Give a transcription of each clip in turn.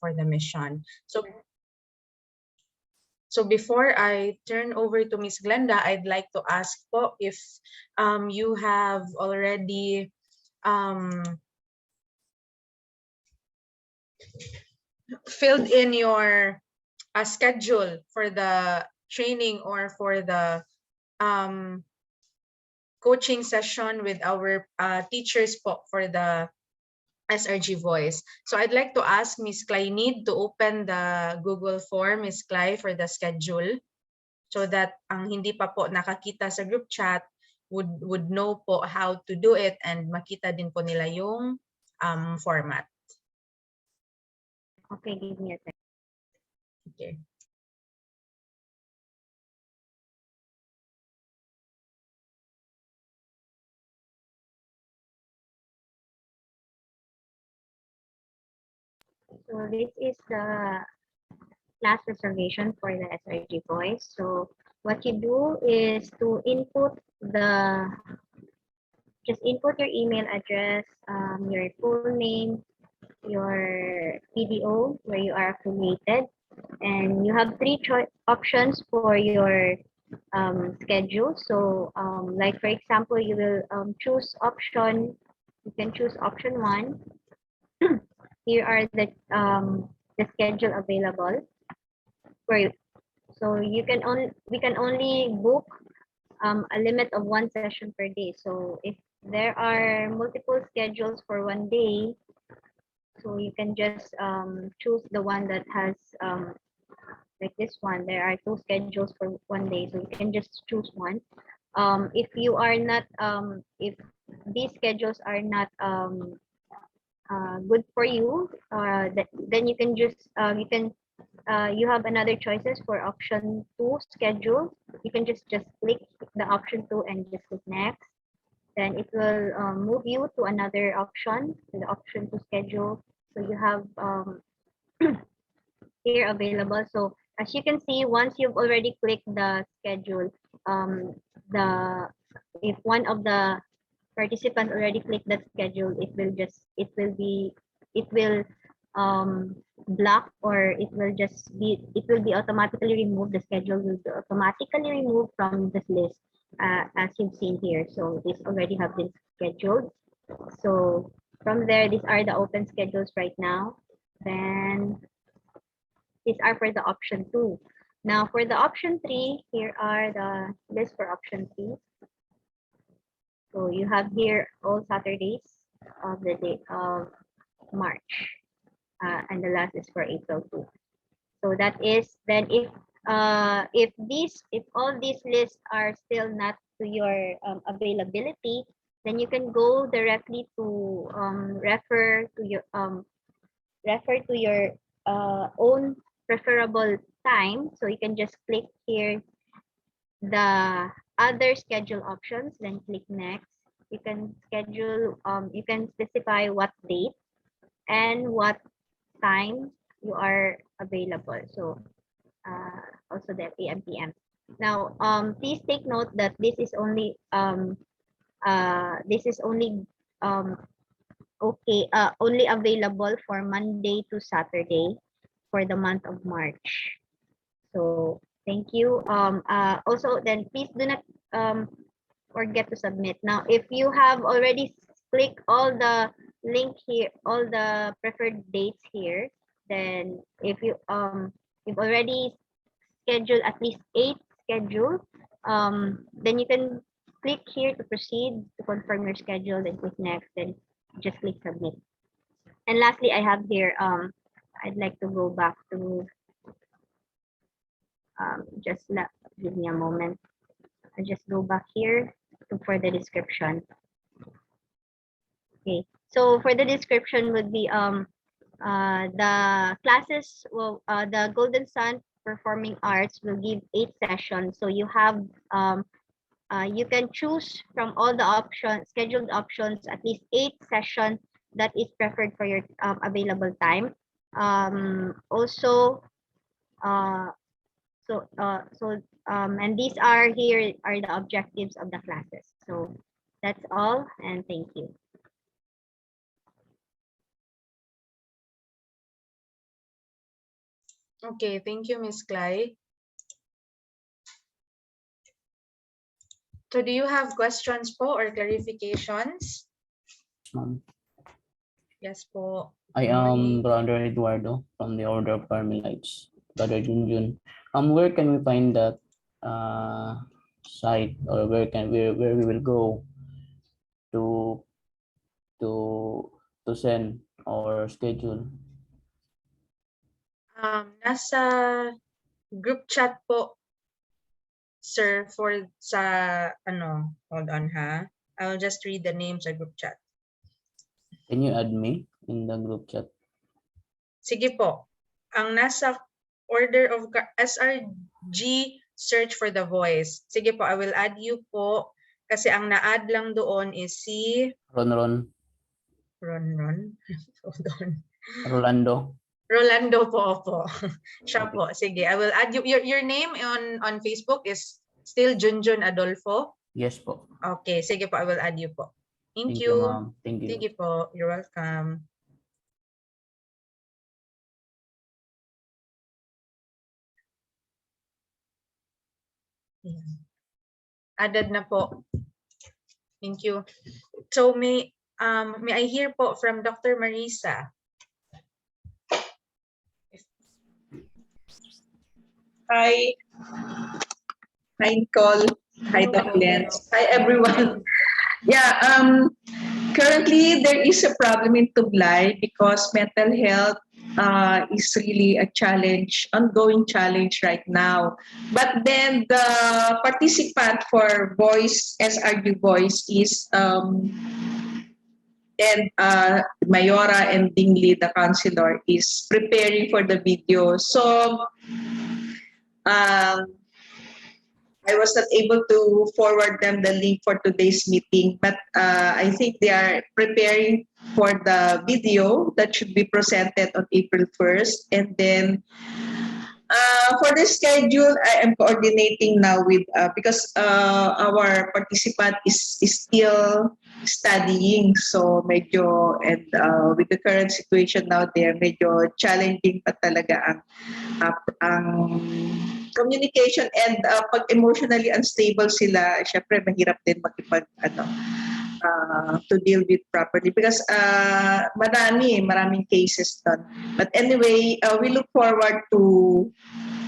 for the mission. So before I turn over to Miss Glenda, I'd like to ask po if you have already filled in your schedule for the training or for the coaching session with our teachers po for the SRG Voice. So I'd like to ask Ms. Claynid to open the Google form, Ms. Clay, for the schedule so that ang hindi pa po nakakita sa group chat would know po how to do it and makita din po nila yung format. Okay, give me a second. Okay. So this is the class reservation for the SRG Voice. So what you do is to just input your email address, your full name, your PDO, where you are affiliated, and you have three options for your schedule. So like for example, you will choose option, you can choose option 1. Here are the schedule available for you. So we can only book a limit of 1 session per day. So if there are multiple schedules for 1 day, so you can just choose the one that has like this one. There are 2 schedules for 1 day, so you can just choose one. If you are not if these schedules are not good for you, then you can just you have another choices for option 2 schedule. You can just click the option 2 and just click next. Then it will move you to another option, to the option 2 schedule. So you have here available. So as you can see, once you've already clicked the schedule, if one of the participants already clicked that schedule, it will block, or it will be automatically removed. The schedule will be automatically removed from this list, as you've seen here. So this already have been scheduled. So from there, these are the open schedules right now. Then these are for the option 2. Now for the option 3, here are the list for option 3. So you have here all Saturdays of the day of March, and the last is for April 2. So that is, then if all these lists are still not to your availability, then you can go directly to refer to your own preferable time. So you can just click here the other schedule options, then click next. You can schedule, you can specify what date and what time you are available. So also the AM PM. Now please take note that this is only only available for Monday to Saturday for the month of March. So thank you. Also, then please do not forget to submit. Now, if you have already clicked all the link here, all the preferred dates here, then if you've already scheduled at least 8 schedule, then you can click here to proceed to confirm your schedule, then click next, then just click submit. And lastly, I have here I'd like to go back to give me a moment. I just go back here for the description. Okay, so for the description would be the classes the Golden Sun Performing Arts will give 8 sessions. So you have you can choose from all the scheduled options at least 8 sessions that is preferred for your available time. Also and these are the objectives of the classes. So that's all, and thank you. Okay, thank you, Miss Clay. So do you have questions po or clarifications? Ma'am. Yes po. I Good am morning. Brother Eduardo from the Order of Carmelites. Brother Junjun. Where can we find that site, or where we will go to to send our schedule? Nasa group chat po, sir, for sa ano, hold on ha. I'll just read the names sa group chat. Can you add me in the group chat? Sige po. Ang nasa order of SRG search for the voice. Sige po, I will add you po kasi ang na-add lang doon is si Ron. Ron. Hold on. Rolando po. Siya Okay. po. Sige, I will add you. Your name on Facebook is still Junjun Adolfo? Yes po. Okay, sige po, I will add you po. Thank you, you. ma'am. Thank you. Sige po, you're welcome. Added na po. Thank you. So may I hear po from Dr. Marisa? Hi. Hi, Nicole. Hi, Doc Lens. Hi, everyone. Yeah, currently there is a problem in Tublay because mental health is really a challenge, ongoing challenge right now. But then the participant for Voice, SRG Voice is and Mayora and Dingley, the counselor, is preparing for the video. So I was not able to forward them the link for today's meeting, but I think they are preparing for the video that should be presented on April 1st. And then for the schedule, I am coordinating now with, because our participant is still studying. So medyo, and with the current situation now there, medyo challenging pa talaga ang communication, and pag emotionally unstable sila, syempre mahirap din makipag to deal with properly because maraming cases done. But anyway, we look forward to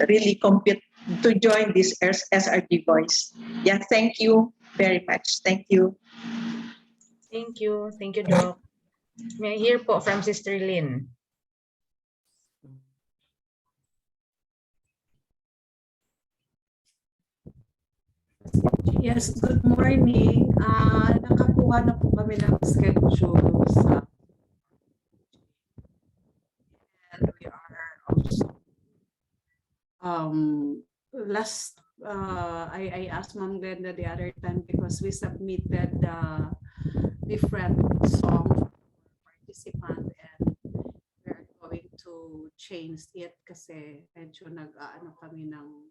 really compete to join this SRG Voice. Yeah, thank you very much. Thank you. Thank you, Doc. May I hear po from Sister Lynn? Yes, good morning. Nakakuha na po kami ng schedule sa and we are also last I asked Ma'am Glenda the other time because we submitted different songs for participant, and we are going to change it kasi medyo kami ng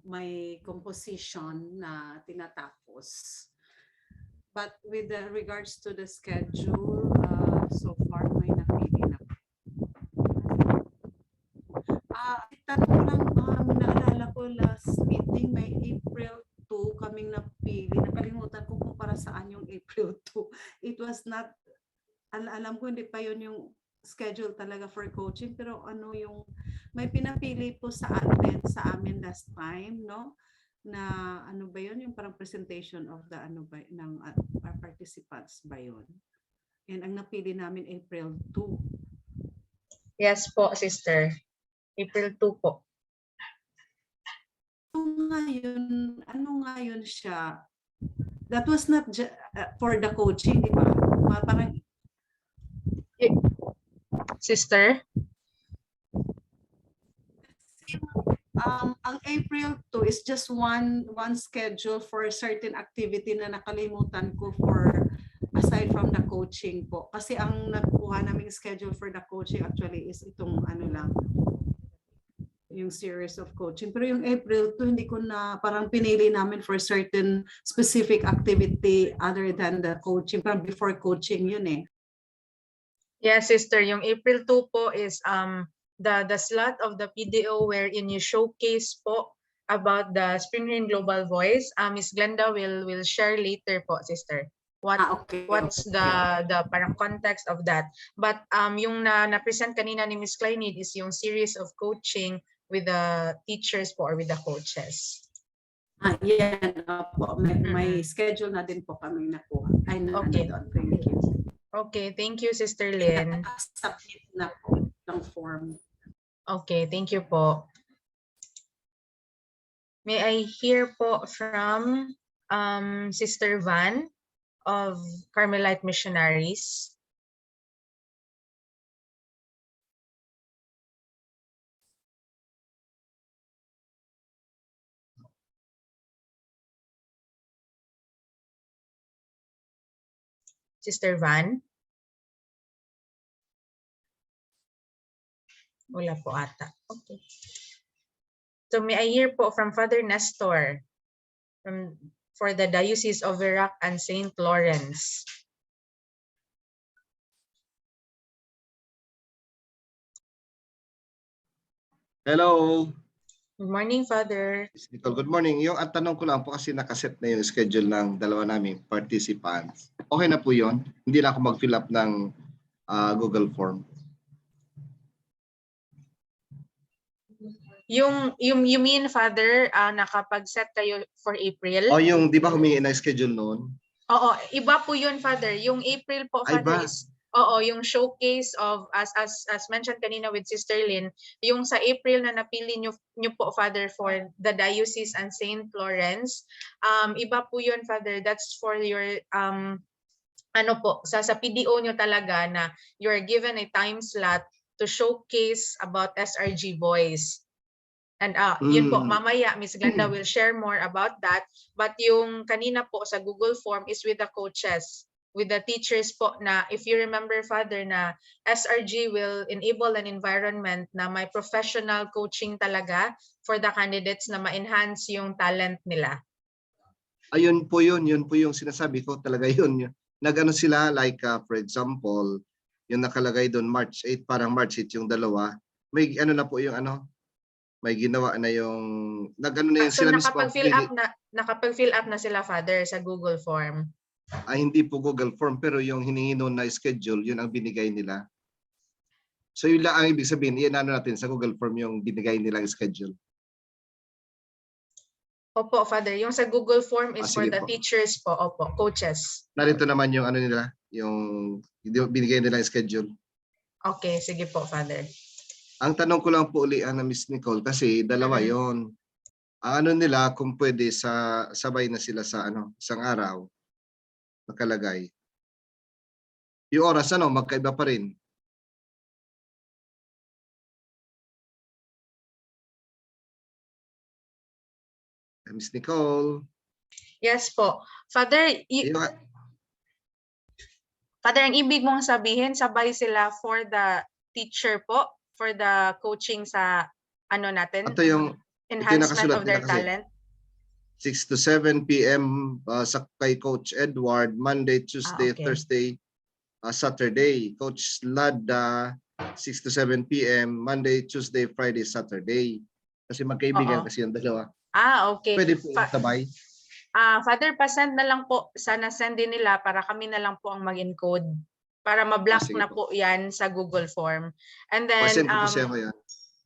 may composition na tinatapos. But with regards to the schedule, so far may napili na. Tanong lang, naalala ko last meeting, may April 2 kaming napili. Nakalimutan ko kung para saan yung April 2. It was not, alam ko hindi pa yun yung schedule talaga for coaching, pero yung may pinapili po sa amin last time, no? Na ba yun, yung parang presentation of the ng our participants ba yun? And ang napili namin April 2. Yes po, sister. April 2 po. Ano nga yun siya? That was not for the coaching, di ba? Parang sister? Ang April 2 is just one schedule for a certain activity na nakalimutan ko for aside from the coaching po. Kasi ang nakuha naming schedule for the coaching actually is itong lang, yung series of coaching. Pero yung April 2, hindi ko na parang pinili namin for certain specific activity other than the coaching. Parang before coaching yun eh. Yeah, sister, yung April 2 po is the slot of the PDO wherein you showcase po about the Spring Rain Global Voice. Miss Glenda will share later po, sister. Okay. What's the parang context of that? But yung na-present kanina ni Miss Kleinid is yung series of coaching with the teachers po or with the coaches. Yan po. May schedule na din po kami nakuha. Ay, na Okay. doon. Thank you. Okay, thank you, Sister Lynn. Submit na po ng form. Okay, thank you po. May I hear po from Sister Van of Carmelite Missionaries? Sister Van? Wala po ata. Okay. So may I hear po from Father Nestor for the Diocese of Verac and St. Lawrence. Hello. Good morning, Father. Miss Nicole, good morning. Yung ang tanong ko lang po kasi nakaset na yung schedule ng dalawa naming participants. Okay na po yun? Hindi na ako mag-fill up ng Google form. Yung you mean, Father, nakapag-set kayo for April? O yung, di ba humingi na schedule noon? Oo, iba po yun, Father. Yung April po, Ay, Father, ba? is yung showcase of as mentioned kanina with Sister Lynn, yung sa April na napili nyo po, Father, for the Diocese and St. Lawrence. Iba po yun, Father. That's for your ano po, sa PDO nyo talaga na you're given a time slot to showcase about SRG Voice. And yun po, mamaya Miss Glenda will share more about that. But yung kanina po sa Google form is with the coaches, with the teachers po na, if you remember, Father, na SRG will enable an environment na may professional coaching talaga for the candidates na ma-enhance yung talent nila. Ayun po yun po yung sinasabi ko talaga yun. Nag-ano sila like for example, yung nakalagay doon March 8, parang March 8 yung dalawa. May ano na po yung ano, may ginawa na yung nag-ano na yun So sila mismo. nakapag-fill up na sila, Father, sa Google form. Hindi po Google form pero yung hinihingi noon na schedule, yun ang binigay nila. So yun lang ang ibig sabihin, iyan ano natin sa Google form yung binigay nilang schedule. Opo, Father. Yung sa Google form is for Sige the po. teachers po, opo, coaches. Narito naman yung ano nila, yung binigay nilang schedule. Okay, sige po, Father. Ang tanong ko lang po uli na Miss Nicole kasi dalawa yon. Ang ano nila kung pwede sa sabay na sila sa ano, isang araw nakalagay. Yung oras ano, magkaiba pa rin. Miss Nicole. Yes po. Father, Father, ang ibig mong sabihin, sabay sila for the teacher po, for the coaching sa ano natin? Ito yung enhancement of their kasi. talent. 6 to 7 p.m. Sa kay Coach Edward, Monday, Tuesday, Okay. Thursday, Saturday. Coach Lad, 6 to 7 p.m. Monday, Tuesday, Friday, Saturday. Kasi magkaibigan kasi yung dalawa. Okay. Pwede po sabay. Father, pasend na lang po. Sana send din nila para kami na lang po ang mag-encode. Para ma-block na po yan sa Google form. And then, Pasend ko po siya ngayon.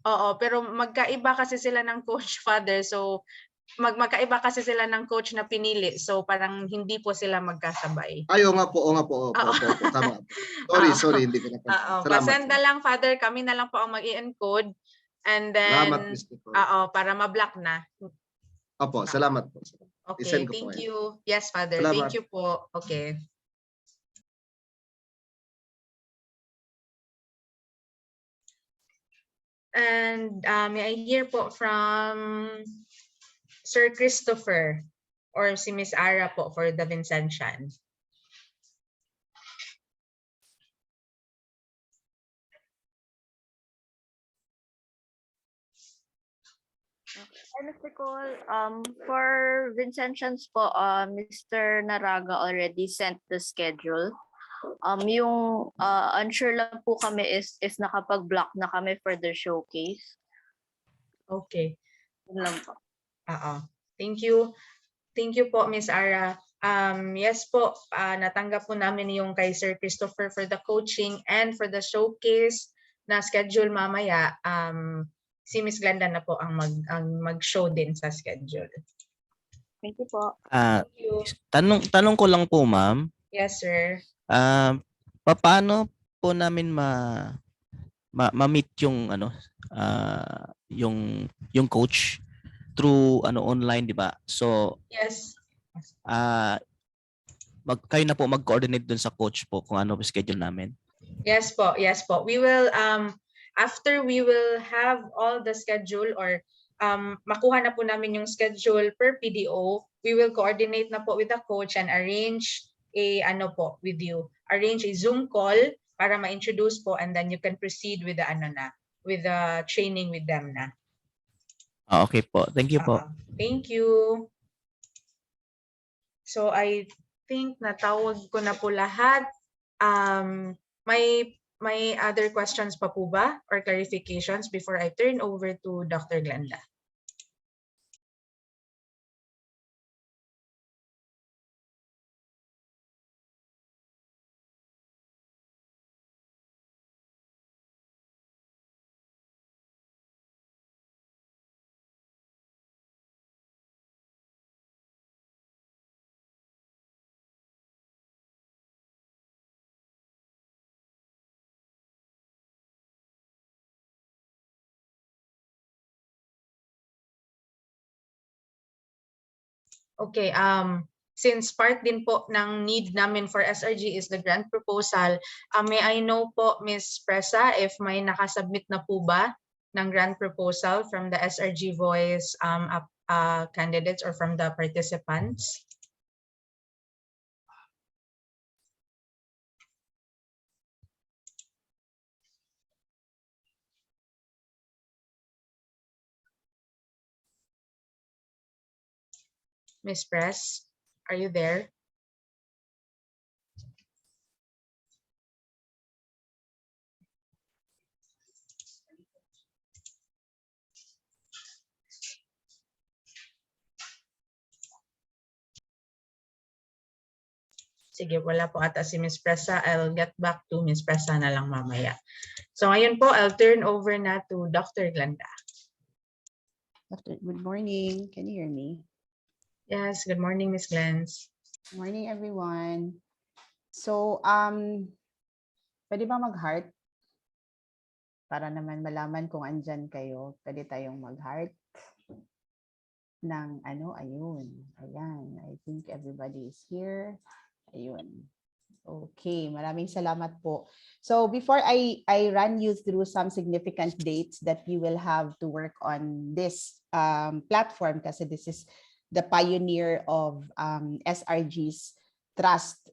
Oo, pero magkaiba kasi sila ng coach, Father. So, magkaiba kasi sila ng coach na pinili. So, parang hindi po sila magkasabay. Oo nga po. Tama. Sorry, hindi ko na. Salamat. Pasend na lang, Father. Kami na lang po ang mag-i-encode. And then, para ma-block na. Opo, salamat po. Okay, thank you. Yes, Father. Salamat. Thank you po. Okay. And may I hear po from Sir Christopher or si Miss Ara po for the Vincentian. Hi, Mr. Cole. For Vincentians po, Mr. Naraga already sent the schedule. Yung unsure lang po kami is nakapag-block na kami for the showcase. Okay. Yun lang po. Thank you. Thank you po, Miss Ara. Yes po, natanggap po namin yung kay Sir Christopher for the coaching and for the showcase na schedule mamaya. Si Miss Glenda na po ang mag-show din sa schedule. Thank you po. Thank you. Tanong ko lang po, ma'am. Yes, sir. Paano po namin ma-meet yung yung coach through online, di ba? So Yes. kayo na po mag-coordinate dun sa coach po kung ano schedule namin. Yes po. Yes po. We will after we will have all the schedule or makuha na po namin yung schedule per PDO, we will coordinate na po with the coach and arrange with you. Arrange a Zoom call para ma-introduce po, and then you can proceed with the with the training with them na. Okay po. Thank you po. Thank you. So I think natawag ko na po lahat. May other questions pa po ba or clarifications before I turn over to Dr. Glenda? Okay, since part din po ng need namin for SRG is the grant proposal, may I know po, Ms. Presa, if may nakasubmit na po ba ng grant proposal from the SRG Voice candidates or from the participants? Ms. Press, are you there? Sige, wala po ata si Ms. Presa. I'll get back to Ms. Presa na lang mamaya. So ngayon po, I'll turn over na to Dr. Glenda. Good morning. Can you hear me? Yes, good morning, Ms. Glens. Good morning, everyone. So, pwede ba mag-heart? Para naman malaman kung andyan kayo, pwede tayong mag-heart ng ayun. Ayan, I think everybody is here. Ayun. Okay, maraming salamat po. So before I run you through some significant dates that you will have to work on this platform, kasi this is the pioneer of SRG's Trust.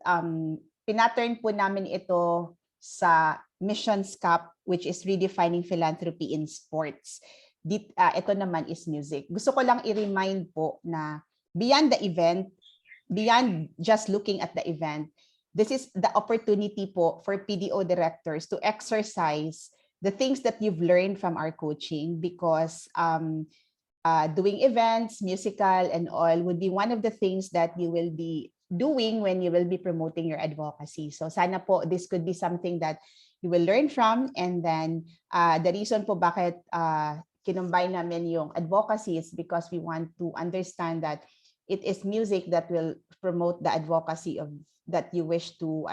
Pinaturn po namin ito sa Missions Cup, which is redefining philanthropy in sports. Ito naman is music. Gusto ko lang i-remind po na beyond the event, beyond just looking at the event, this is the opportunity po for PDO directors to exercise the things that you've learned from our coaching, because doing events, musical and all would be one of the things that you will be doing when you will be promoting your advocacy. So sana po this could be something that you will learn from, and then the reason po bakit kinumbine namin yung advocacy is because we want to understand that it is music that will promote the advocacy of that you wish to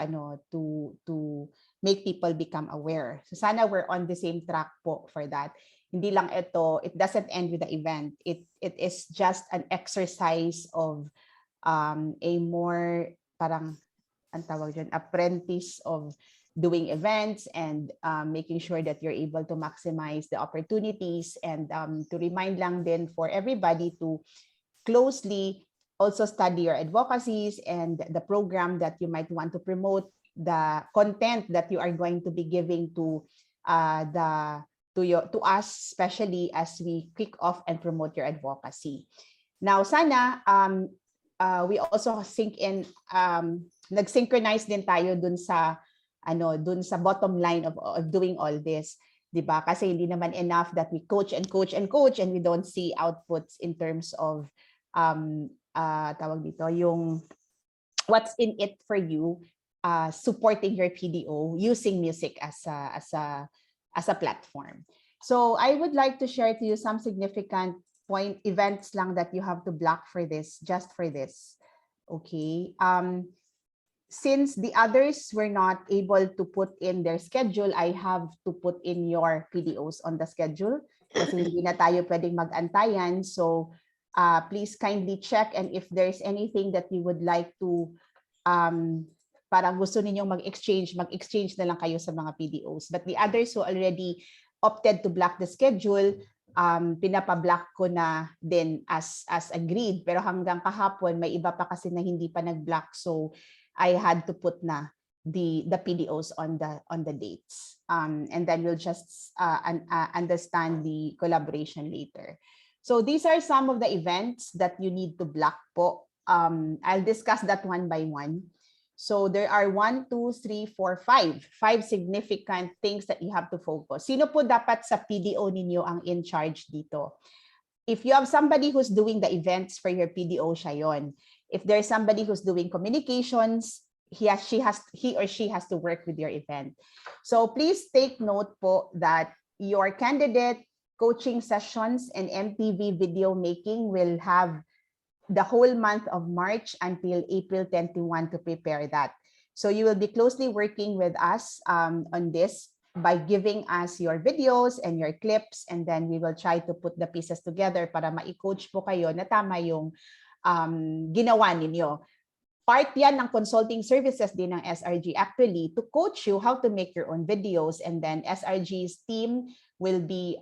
to make people become aware. So sana we're on the same track po for that. Hindi lang ito, it doesn't end with the event. It is just an exercise of a more parang ang tawag dyan, apprentice of doing events and making sure that you're able to maximize the opportunities, and to remind lang din for everybody to closely also study your advocacies and the program that you might want to promote, the content that you are going to be giving to us, especially as we kick off and promote your advocacy. Now, sana we also sync in, nag-synchronize din tayo dun sa bottom line of doing all this, 'di ba? Kasi hindi naman enough that we coach and coach and coach and we don't see outputs in terms of tawag dito, yung what's in it for you, supporting your PDO using music as a platform. So I would like to share to you some significant events lang that you have to block for this, just for this. Okay. Since the others were not able to put in their schedule, I have to put in your PDOs on the schedule kasi hindi na tayo pwedeng mag-antayan. So please kindly check, and if there's anything that you would like to parang gusto ninyong mag-exchange na lang kayo sa mga PDOs. But the others who already opted to block the schedule, pinapa-block ko na din as agreed. Pero hanggang kahapon, may iba pa kasi na hindi pa nag-block. So I had to put na the PDOs on the dates. And then we'll just understand the collaboration later. So these are some of the events that you need to block po. I'll discuss that one by one. So there are 1, 2, 3, 4, 5 significant things that you have to focus. Sino po dapat sa PDO ninyo ang in charge dito? If you have somebody who's doing the events for your PDO, siya yon. If there's somebody who's doing communications, he or she has to work with your event. So please take note po that your candidate coaching sessions and MTV video making will have the whole month of March until April 21 to prepare that. So you will be closely working with us on this by giving us your videos and your clips, and then we will try to put the pieces together para ma-coach po kayo na tama yung ginawa ninyo. Part yan ng consulting services din ng SRG actually to coach you how to make your own videos, and then SRG's team will be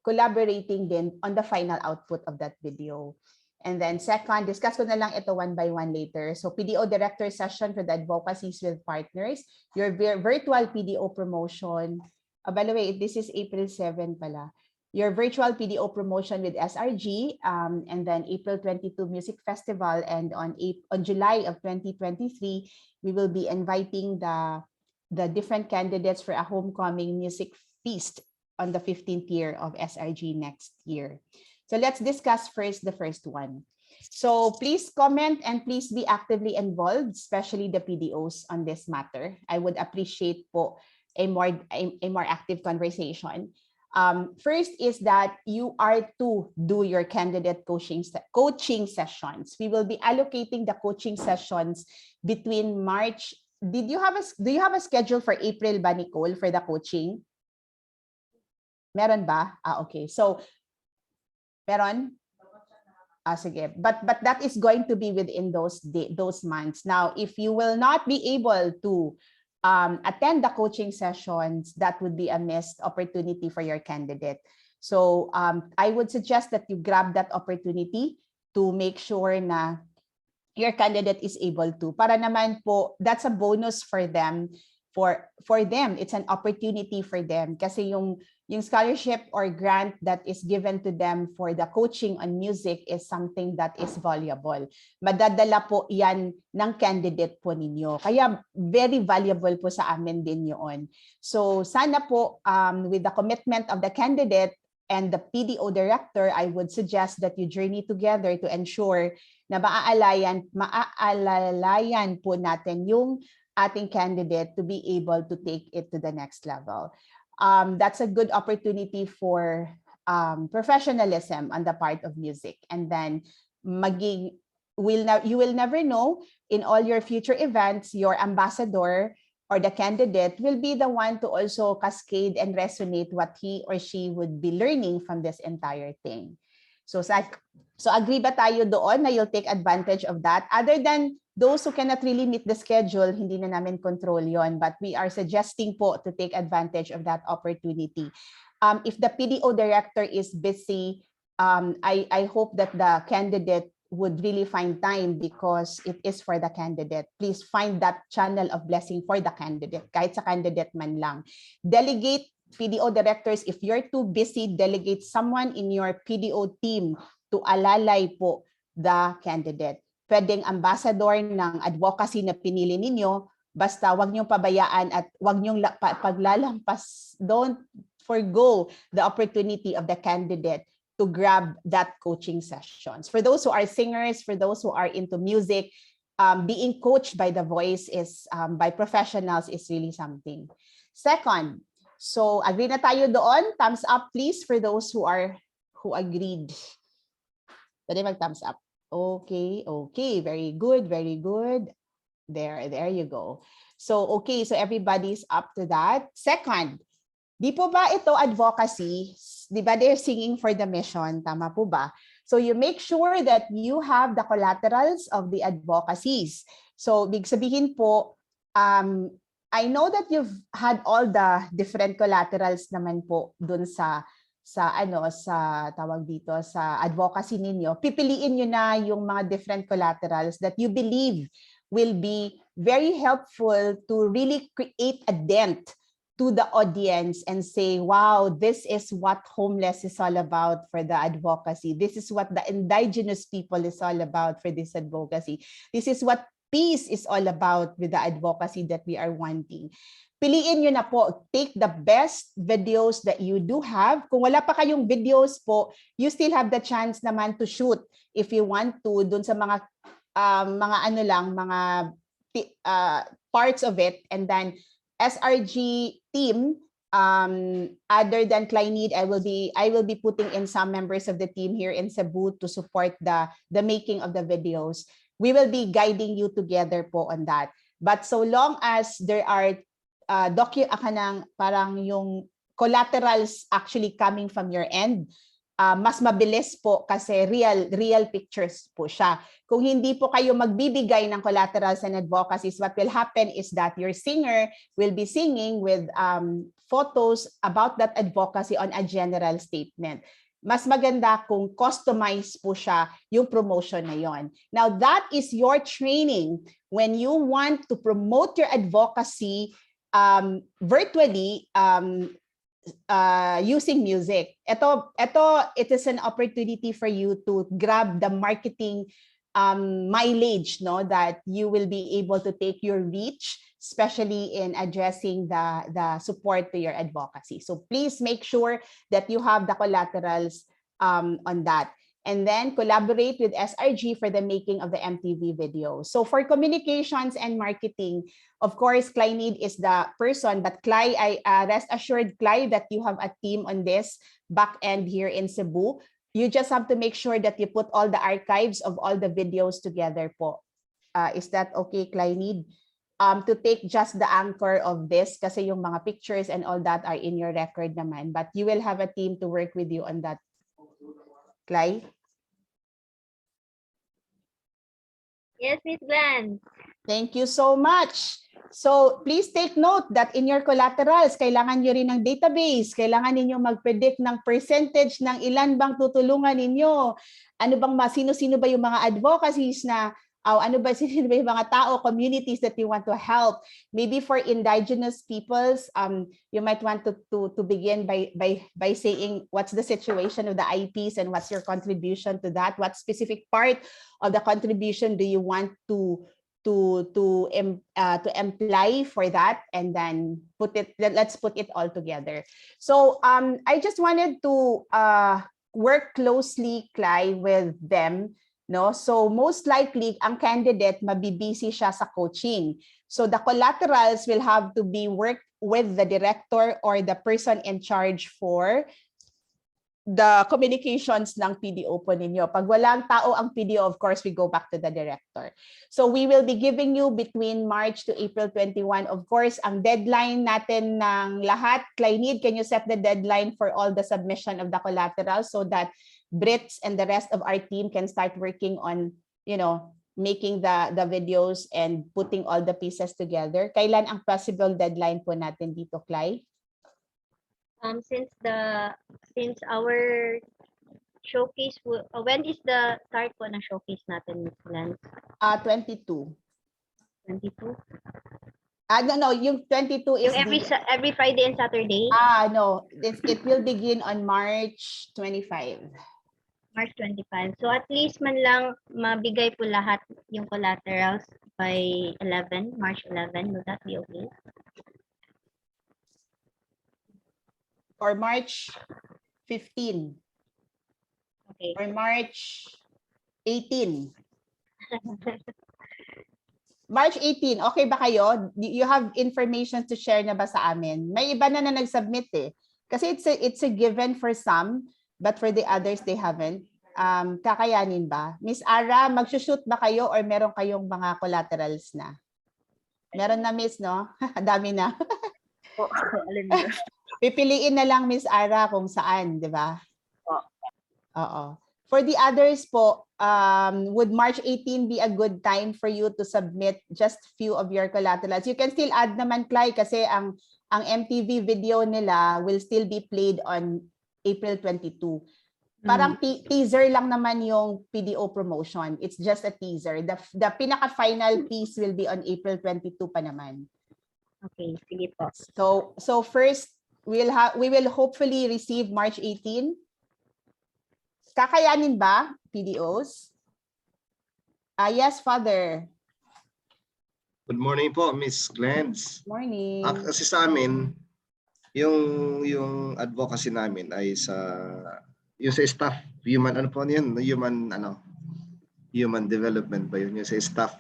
collaborating din on the final output of that video. And then second, discuss ko na lang ito one by one later. So PDO director session for the advocacies with partners, your virtual PDO promotion. By the way, this is April 7 pala. Your virtual PDO promotion with SRG, and then April 22 Music Festival, and on July of 2023, we will be inviting the different candidates for a homecoming music feast on the 15th year of SRG next year. So let's discuss first the first one. So please comment and please be actively involved, especially the PDOs on this matter. I would appreciate po a more active conversation. First is that you are to do your candidate coaching sessions. We will be allocating the coaching sessions between March. Do you have a schedule for April ba, Nicole, for the coaching? Meron ba? Okay. So meron? Sige. But that is going to be within those months. Now, if you will not be able to attend the coaching sessions, that would be a missed opportunity for your candidate. So I would suggest that you grab that opportunity to make sure na your candidate is able to. Para naman po, that's a bonus for them. For them, it's an opportunity for them. Kasi yung scholarship or grant that is given to them for the coaching on music is something that is valuable. Madadala po yan ng candidate po ninyo. Kaya very valuable po sa amin din yun. So sana po with the commitment of the candidate and the PDO director, I would suggest that you journey together to ensure na maaalalayan po natin yung ating candidate to be able to take it to the next level. That's a good opportunity for professionalism on the part of music. And then you will never know, in all your future events, your ambassador or the candidate will be the one to also cascade and resonate what he or she would be learning from this entire thing. So agree ba tayo doon na you'll take advantage of that? Other than those who cannot really meet the schedule, hindi na namin control yon, but we are suggesting po to take advantage of that opportunity. If the PDO director is busy, I hope that the candidate would really find time because it is for the candidate. Please find that channel of blessing for the candidate, kahit sa candidate man lang. Delegate PDO directors, if you're too busy, delegate someone in your PDO team to alalay po the candidate. pwedeng ambassador ng advocacy na pinili ninyo, basta wag niyong pabayaan at wag niyong paglalampas, don't forgo the opportunity of the candidate to grab that coaching sessions. For those who are singers, for those who are into music, being coached by the voice is by professionals is really something. Second, so agree na tayo doon. Thumbs up please for those who agreed. Pwede mag-thumbs up. Okay, very good, very good. There you go. So okay, so everybody's up to that. Second, di po ba ito advocacy? Di ba they're singing for the mission? Tama po ba? So you make sure that you have the collaterals of the advocacies. So big sabihin po, I know that you've had all the different collaterals naman po dun sa tawag dito sa advocacy ninyo. Pipiliin nyo na yung mga different collaterals that you believe will be very helpful to really create a dent to the audience and say, wow, this is what homeless is all about for the advocacy. This is what the indigenous people is all about for this advocacy. This is what peace is all about with the advocacy that we are wanting. Piliin nyo na po, take the best videos that you do have. Kung wala pa kayong videos po, you still have the chance naman to shoot if you want to dun sa mga parts of it. And then SRG team, other than Kleinid, I will be putting in some members of the team here in Cebu to support the making of the videos. We will be guiding you together po on that. But so long as there are parang yung collaterals actually coming from your end, mas mabilis po kasi real pictures po siya. Kung hindi po kayo magbibigay ng collaterals and advocacies, what will happen is that your singer will be singing with photos about that advocacy on a general statement. Mas maganda kung customize po siya yung promotion na yon. Now, that is your training when you want to promote your advocacy virtually using music. It is an opportunity for you to grab the marketing mileage, no, that you will be able to take your reach, especially in addressing the support to your advocacy. So please make sure that you have the collaterals on that. And then collaborate with SRG for the making of the MTV video. So for communications and marketing, of course, Kleinid is the person, but I rest assured, Klei, that you have a team on this back end here in Cebu. You just have to make sure that you put all the archives of all the videos together po. Is that okay, Kleinid? To take just the anchor of this, kasi yung mga pictures and all that are in your record naman. But you will have a team to work with you on that. Klei? Yes, Miss Glenn. Thank you so much. So please take note that in your collaterals, kailangan nyo rin ng database. Kailangan ninyo mag-predict ng percentage ng ilan bang tutulungan ninyo. Ano bang sino-sino ba yung mga advocacies na sino ba yung mga tao, communities that you want to help. Maybe for indigenous peoples, you might want to begin by saying what's the situation of the IPs and what's your contribution to that. What specific part of the contribution do you want to imply for that, and then let's put it all together. So I just wanted to work closely, Klei, with them. No, so most likely ang candidate mabibisi siya sa coaching. So the collaterals will have to be worked with the director or the person in charge for the communications ng PDO po ninyo. Pag walang tao ang PDO, of course, we go back to the director. So we will be giving you between March to April 21. Of course, ang deadline natin ng lahat, Kleinid, can you set the deadline for all the submission of the collateral so that Brits and the rest of our team can start working on, making the videos and putting all the pieces together? Kailan ang possible deadline po natin dito, Klei? Since our showcase, when is the start po ng showcase natin, Ms. Glenn? 22. 22? No, yung 22 is yung every Friday and Saturday? No, it will begin on March 25. March 25. So at least man lang mabigay po lahat yung collaterals by 11, March 11. Would that be okay? Or March 15 Okay. or March 18. March 18, okay ba kayo? You have information to share na ba sa amin? May iba na nag-submit eh. Kasi it's a given for some, but for the others, they haven't. Kakayanin ba? Miss Ara, magsushoot ba kayo or meron kayong mga collaterals na? Meron na, Miss, no? Dami na. Po, alin doon? Pipiliin na lang, Miss Ara, kung saan, di ba? Po. Oo. For the others po, would March 18 be a good time for you to submit just few of your collaterals? You can still add naman, Clay, kasi ang MTV video nila will still be played on April 22. Parang teaser lang naman yung PDO promotion. It's just a teaser. The pinaka-final piece will be on April 22 pa naman. Okay, sige po. So first, we will hopefully receive March 18. Kakayanin ba, PDOs? Yes, Father. Good morning po, Miss Glens. Morning. Kasi sa amin, yung advocacy namin ay yung sa staff, human development ba yun? Yung sa staff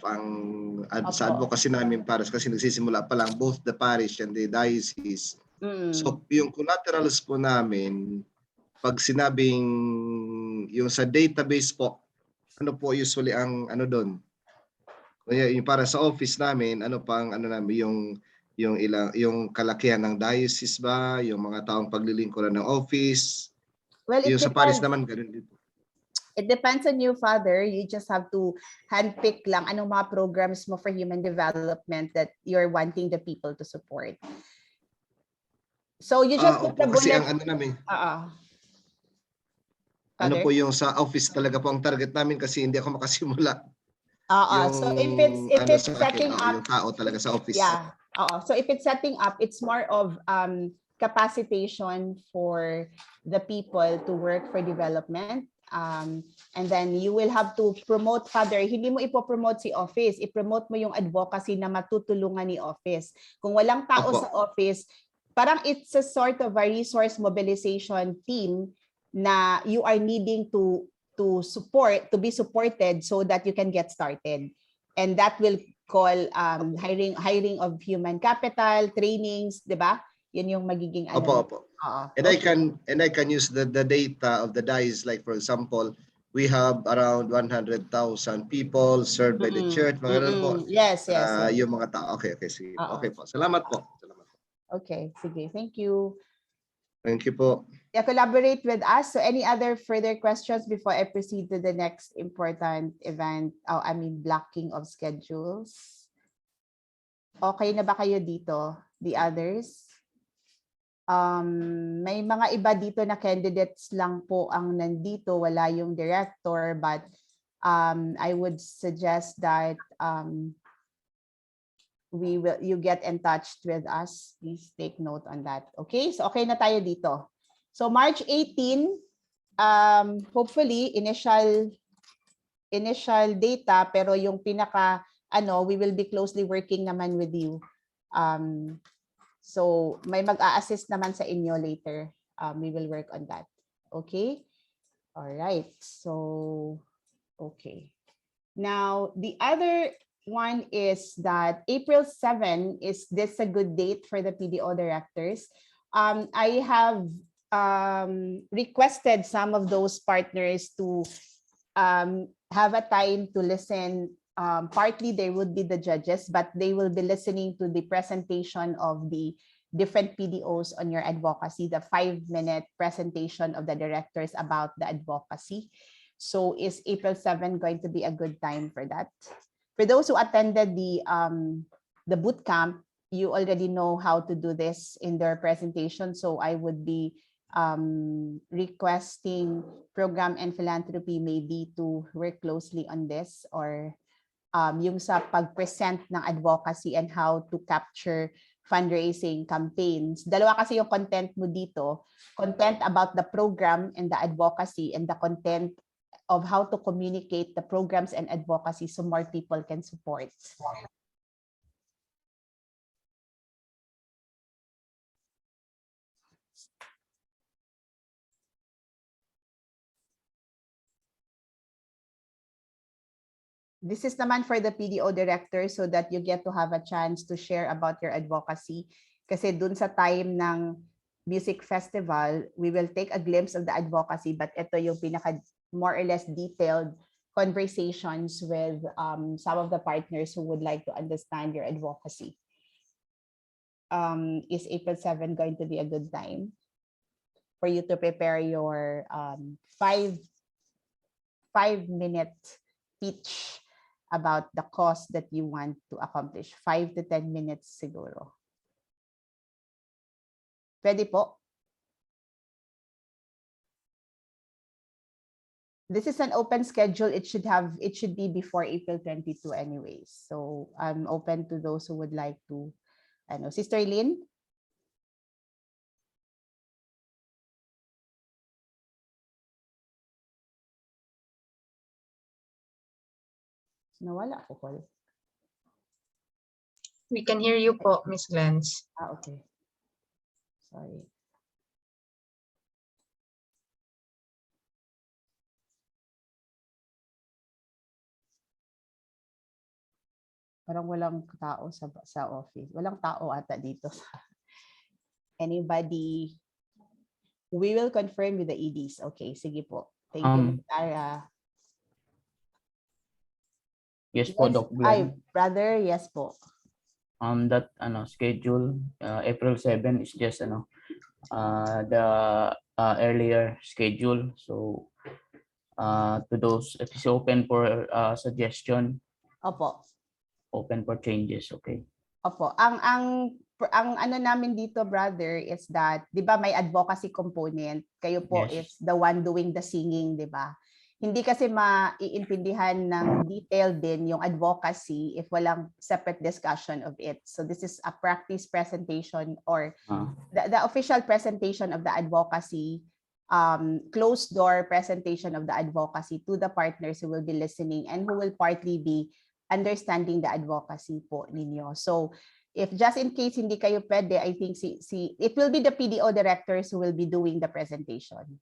sa advocacy namin para kasi nagsisimula pa lang both the parish and the diocese. So yung collaterals po namin, pag sinabing yung sa database po, ano po usually ang doon? Kaya yung para sa office namin, namin yung kalakihan ng diocese ba, yung mga taong paglilingkuran ng office. Well, Yung sa parish naman ganun din. It depends on you, Father. You just have to handpick lang anong mga programs mo for human development that you're wanting the people to support. So you just put the kasi bullet. ang namin. Father? Po yung sa office talaga po ang target namin kasi hindi ako makasimula. So if it's setting up, yung tao talaga sa office. Yeah. So if it's setting up, it's more of capacitation for the people to work for development. And then you will have to promote, Father. Hindi mo ipopromote si office. I-promote mo yung advocacy na matutulungan ni office. Kung walang tao sa office, parang it's a sort of a resource mobilization team na you are needing to be supported so that you can get started. And that will call hiring of human capital, trainings, 'di ba? Yun yung magiging Opo. And okay. I can use the data of the diocese, like for example, we have around 100,000 people served by the church. Po. Yes. Yung mga tao. Okay, sige. Okay po. Salamat po. Okay, sige. Thank you. Thank you po. Collaborate with us. So any other further questions before I proceed to the next important event? Blocking of schedules. Okay na ba kayo dito? The others? May mga iba dito na candidates lang po ang nandito. Wala yung director, but I would suggest that you get in touch with us. Please take note on that. Okay? So okay na tayo dito. So March 18, hopefully initial data, pero yung pinaka we will be closely working naman with you. So may mag-a-assist naman sa inyo later. We will work on that. Okay? All right. So okay. Now the other one is that April 7, is this a good date for the PDO directors? I have requested some of those partners to have a time to listen. Partly they would be the judges, but they will be listening to the presentation of the different PDOs on your advocacy, the 5-minute presentation of the directors about the advocacy. So is April 7 going to be a good time for that? For those who attended the boot camp, you already know how to do this in their presentation. So I would be requesting program and philanthropy maybe to work closely on this, or yung sa pag-present ng advocacy and how to capture fundraising campaigns. Dalawa kasi yung content mo dito. Content about the program and the advocacy, and the content of how to communicate the programs and advocacy so more people can support. This is naman for the PDO director so that you get to have a chance to share about your advocacy. Kasi dun sa time ng music festival, we will take a glimpse of the advocacy, but ito yung pinaka more or less detailed conversations with some of the partners who would like to understand your advocacy. Is April 7 going to be a good time for you to prepare your 5-minute pitch about the cause that you want to accomplish? 5 to 10 minutes siguro. Pwede po? This is an open schedule. It should be before April 22 anyways. So I'm open to those who would like to. Ano, Sister Lynn? Nawala po, Paul. We can hear you po, Miss Glens. Okay. Sorry. Parang walang tao sa office. Walang tao ata dito. Anybody? We will confirm with the EDs. Okay, sige po. Thank you, Ms. Tara. Yes po, Yes, Doc Glenn. brother, yes po. That schedule, April 7 is just the earlier schedule. So to those, it is open for suggestion. Opo. Open for changes, okay. Opo. Ang ano namin dito, brother, is that, 'di ba, may advocacy component. Kayo po Yes. is the one doing the singing, 'di ba? Hindi kasi maiintindihan ng detail din yung advocacy if walang separate discussion of it. So this is a practice presentation or the official presentation of the advocacy, closed door presentation of the advocacy to the partners who will be listening and who will partly be understanding the advocacy po ninyo. So if just in case hindi kayo pwede, I think it will be the PDO directors who will be doing the presentation.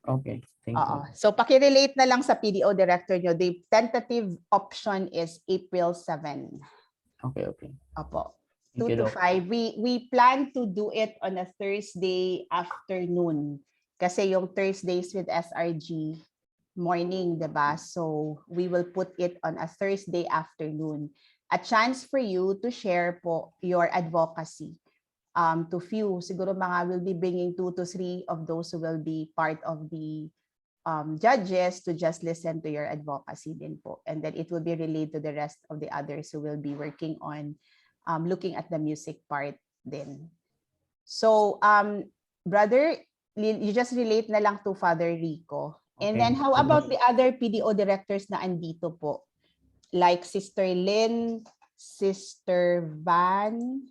Okay, thank you. So paki-relate na lang sa PDO director nyo. The tentative option is April 7. Okay, okay. Opo. Thank 2 you, to Doc. 5. We plan to do it on a Thursday afternoon. Kasi yung Thursdays with SRG morning, diba? So we will put it on a Thursday afternoon. A chance for you to share po your advocacy. To few, siguro mga will be bringing 2 to 3 of those who will be part of the judges to just listen to your advocacy din po. And then it will be relayed to the rest of the others who will be working on looking at the music part din. So, brother, you just relate na lang to Father Rico. And Okay. then how about the other PDO directors na andito po? Like Sister Lynn, Sister Van,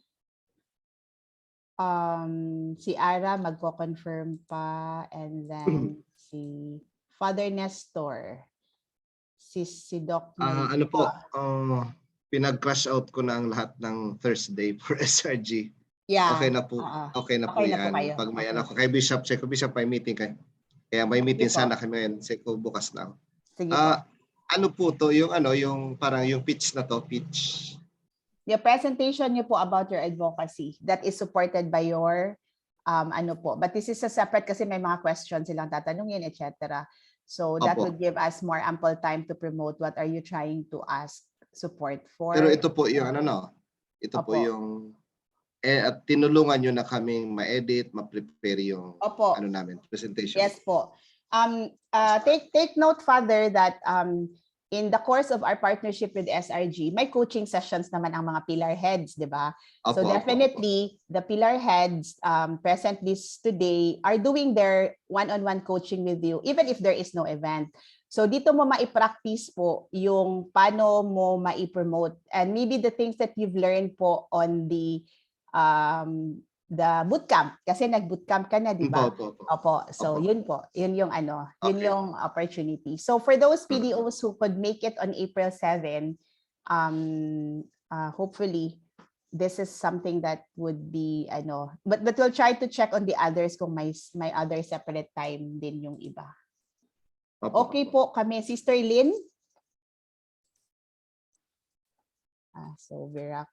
si Ara magko-confirm pa, and then si Father Nestor, si Doc Ano po, pinag-crash out ko na ang lahat ng Thursday for SRG. Yeah. Okay na po. Okay na po Okay na po yan. kayo. Pag may Okay. ano ko kay Bishop, say ko Bishop may meeting kayo. Kaya may meeting Sige po. sana kami ngayon. Say ko bukas na. Sige po. Ano po to, yung parang yung pitch na to, pitch. Yung presentation niyo po about your advocacy that is supported by your ano po. But this is a separate kasi may mga questions silang tatanungin, etc. So that Opo. would give us more ample time to promote what are you trying to ask support for. Pero ito po yung ito po Opo. yung at tinulungan nyo na kaming ma-edit, ma-prepare yung Opo. ano namin, presentation. Yes po. Take note, Father, that in the course of our partnership with SRG, may coaching sessions naman ang mga pillar heads, di ba? So Opo, definitely, the pillar heads present this today are doing their one-on-one coaching with you, even if there is no event. So dito mo maipractice po yung paano mo maipromote and maybe the things that you've learned po on the the bootcamp kasi nag-bootcamp ka na, di ba? Opo. Opo. So, Opo. yun po. Yun yung ano, yun Okay. yung opportunity. So, for those PDOs who could make it on April 7, hopefully, this is something that would be, ano, but we'll try to check on the others kung may other separate time din yung iba. Opo. Okay po kami. Sister Lynn? So, Virac.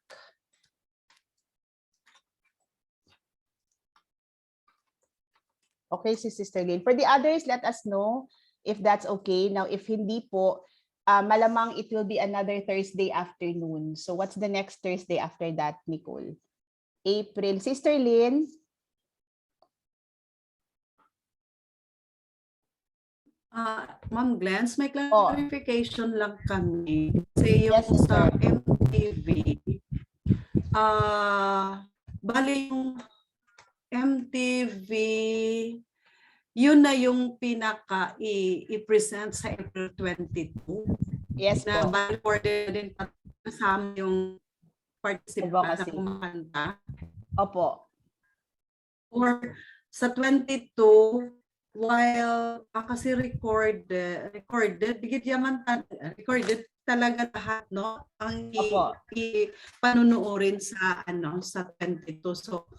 Okay, si Sister Lynn. For the others, let us know if that's okay. Now, if hindi po, malamang it will be another Thursday afternoon. So, what's the next Thursday after that, Nicole? April. Sister Lynn? Ma'am Glens, may clarification lang kami. Kasi yung Yes, sister. sa MTV, bali yung MTV, yun na yung pinaka i-present sa April 22. Yes Na po. bali order din kasama yung participant na Advocacy. kumakanta. Opo. Or sa 22, while kasi recorded, recorded talaga lahat, no? Ang Opo. panunuorin sa sa 22. So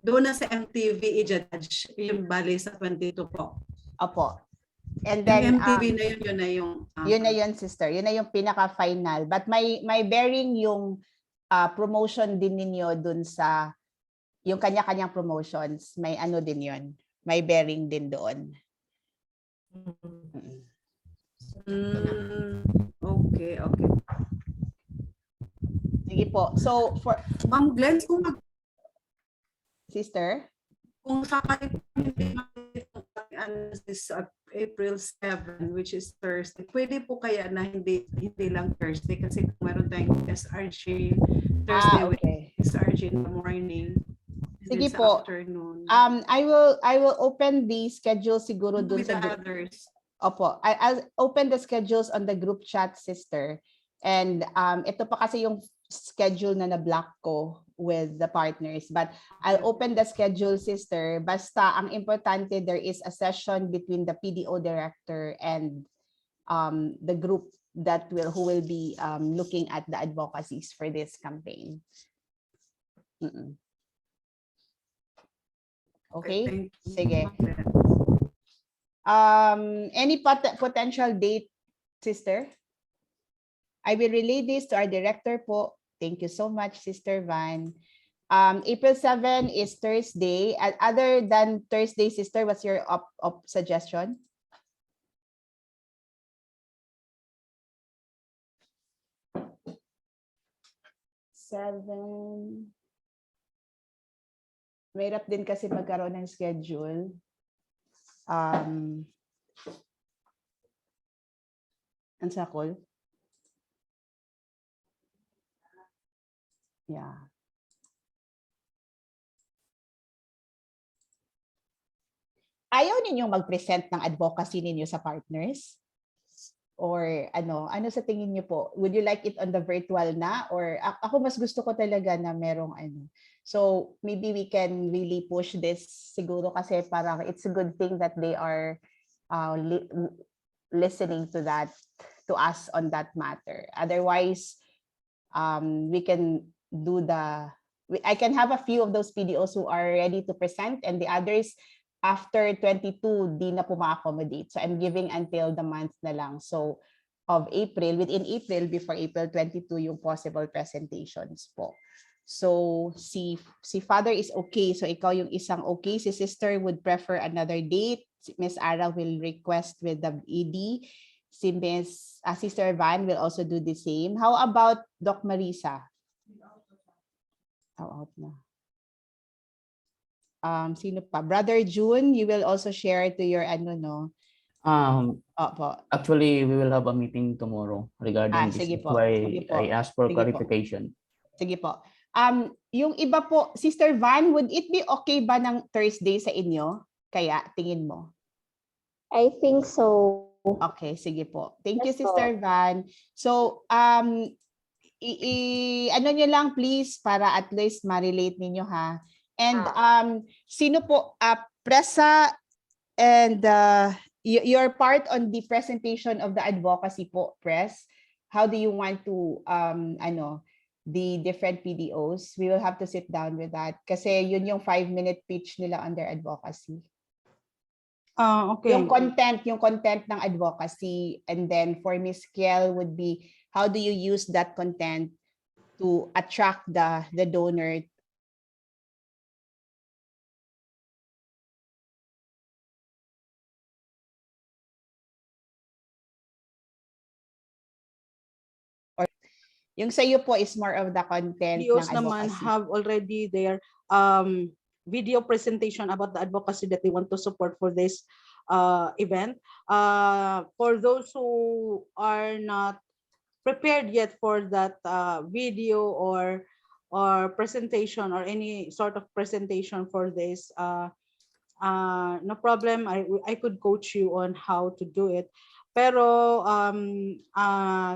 doon na sa MTV i-judge yung bali sa 22 po. Opo. And then Yung MTV na yun na yung yun na yun, sister. Yun na yung pinaka-final. But may bearing yung promotion din ninyo dun sa yung kanya-kanyang promotions. May ano din yun. May bearing din doon. Okay. Sige po. So, for Ma'am Glenn, sister? Kung sakali is April 7, which is Thursday, pwede po kaya na hindi lang Thursday kasi kung meron tayong SRG Thursday with SRG in the morning. Sige po. Afternoon. I will open the schedule siguro dun With sa the others. Opo. I'll open the schedules on the group chat, sister. And ito pa kasi yung schedule na na-block ko with the partners. But I'll open the schedule, sister. Basta ang importante, there is a session between the PDO director and the group who will be looking at the advocacies for this campaign. Okay? Sige. Any potential date, sister? I will relay this to our director po. Thank you so much, Sister Van. April 7 is Thursday. Other than Thursday, sister, what's your suggestion? Mahirap din kasi magkaroon ng schedule. Ang sakol. Yeah. Ayaw ninyong mag-present ng advocacy ninyo sa partners? Or ano sa tingin niyo po? Would you like it on the virtual na? Or ako mas gusto ko talaga na merong ano. So maybe we can really push this siguro kasi parang it's a good thing that they are listening to us on that matter. Otherwise, we can do I can have a few of those PDOs who are ready to present and the others after 22, di na po ma-accommodate. So I'm giving until the month na lang. So of April, within April, before April 22, yung possible presentations po. So si Father is okay. So ikaw yung isang okay. Si Sister would prefer another date. Miss Ara will request with the ED. Si Sister Van will also do the same. How about Doc Marisa? Out na. Sino pa? Brother June, you will also share to your Actually, we will have a meeting tomorrow regarding this. Sige That's po. why Sige po. I asked for Sige clarification. Sige po. Yung iba po, Sister Van, would it be okay ba ng Thursday sa inyo? Kaya, tingin mo? I think so. Okay, sige po. Thank you, Yes Sister Van. So, ano nyo lang please para at least ma-relate ninyo ha. And sino po, Presa and your part on the presentation of the advocacy po, Press, how do you want to the different PDOs? We will have to sit down with that kasi yun yung 5-minute pitch nila on their advocacy. Okay. Yung content ng advocacy, and then for Miss Kiel would be how do you use that content to attract the donor. Or yung sa iyo po is more of the content Videos ng naman advocacy. have already their video presentation about the advocacy that they want to support for this event. For those who are not prepared yet for that video or presentation or any sort of presentation for this, no problem. I could coach you on how to do it. Pero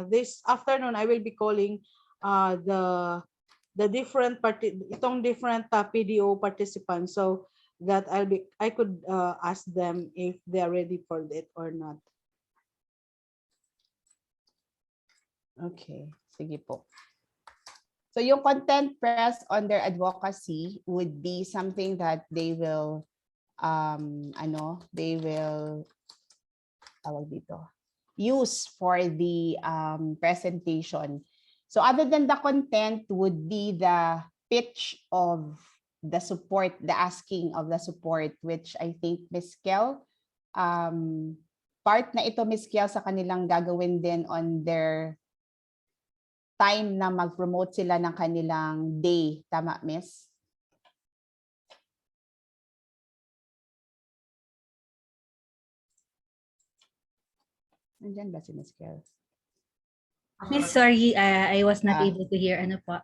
this afternoon I will be calling the different different PDO participants, so that I could ask them if they are ready for it or not. Okay, sige po. So yung content, Press, on their advocacy would be something that they will tawag dito, use for the presentation. So other than the content would be the pitch of the support, the asking of the support, which I think Ms. Kel, part na ito, Ms. Kel, sa kanilang gagawin din on their time na mag-promote sila ng kanilang day. Tama, Miss? Nandiyan ba si Ms. Kel? Miss, sorry, I was not able to hear. Ano po?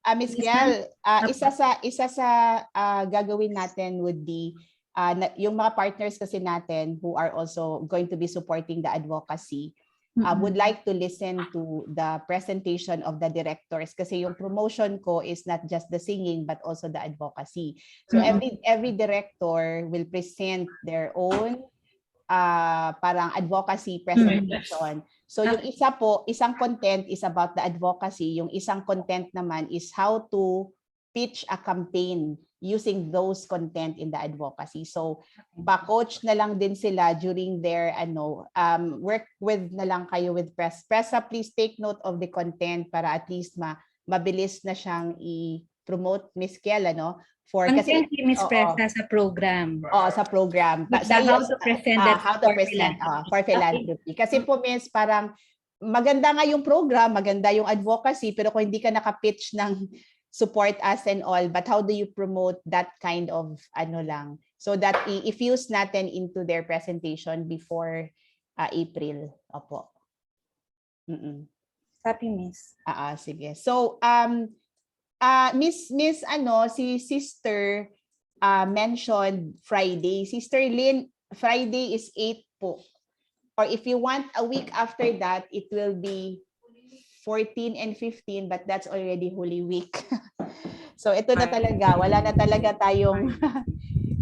Ms. Kel, isa sa gagawin natin would be yung mga partners kasi natin who are also going to be supporting the advocacy would like to listen to the presentation of the directors kasi yung promotion ko is not just the singing but also the advocacy. So every director will present their own parang advocacy presentation. So yung isang content is about the advocacy, yung isang content naman is how to pitch a campaign using those content in the advocacy. So pa-coach na lang din sila during their work with na lang kayo with Pressa, please take note of the content para at least mabilis na siyang i-promote, Miss Kiel, for Content ni Miss Pressa sa program. Sa program. How to present that for philanthropy. Kasi po, Miss, parang maganda nga yung program, maganda yung advocacy, pero kung hindi ka nakapitch ng support us and all, but how do you promote that kind of lang, so that i-fuse natin into their presentation before April. Opo. Happy, Miss. Sige. So, Miss si Sister mentioned Friday. Sister Lynn, Friday is 8 po. Or if you want a week after that, it will be 14 and 15, but that's already Holy Week. So ito na talaga, wala na talaga tayong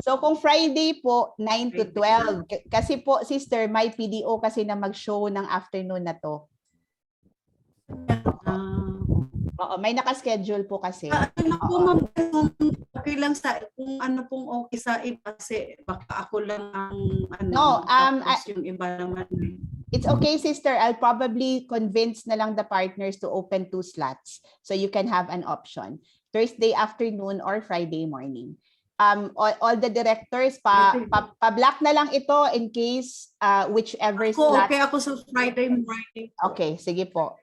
So kung Friday po 9 to 12, kasi po Sister, may PDO kasi na mag-show ng afternoon na to. Oo, may naka-schedule po kasi. Okay lang sa kung ano pong okay sa iba kasi baka ako lang ang yung iba naman. It's okay, Sister. I'll probably convince na lang the partners to open 2 slots so you can have an option. Thursday afternoon or Friday morning. All the directors pa-block na lang ito in case whichever slot. Okay ako sa Friday morning. Okay, sige po.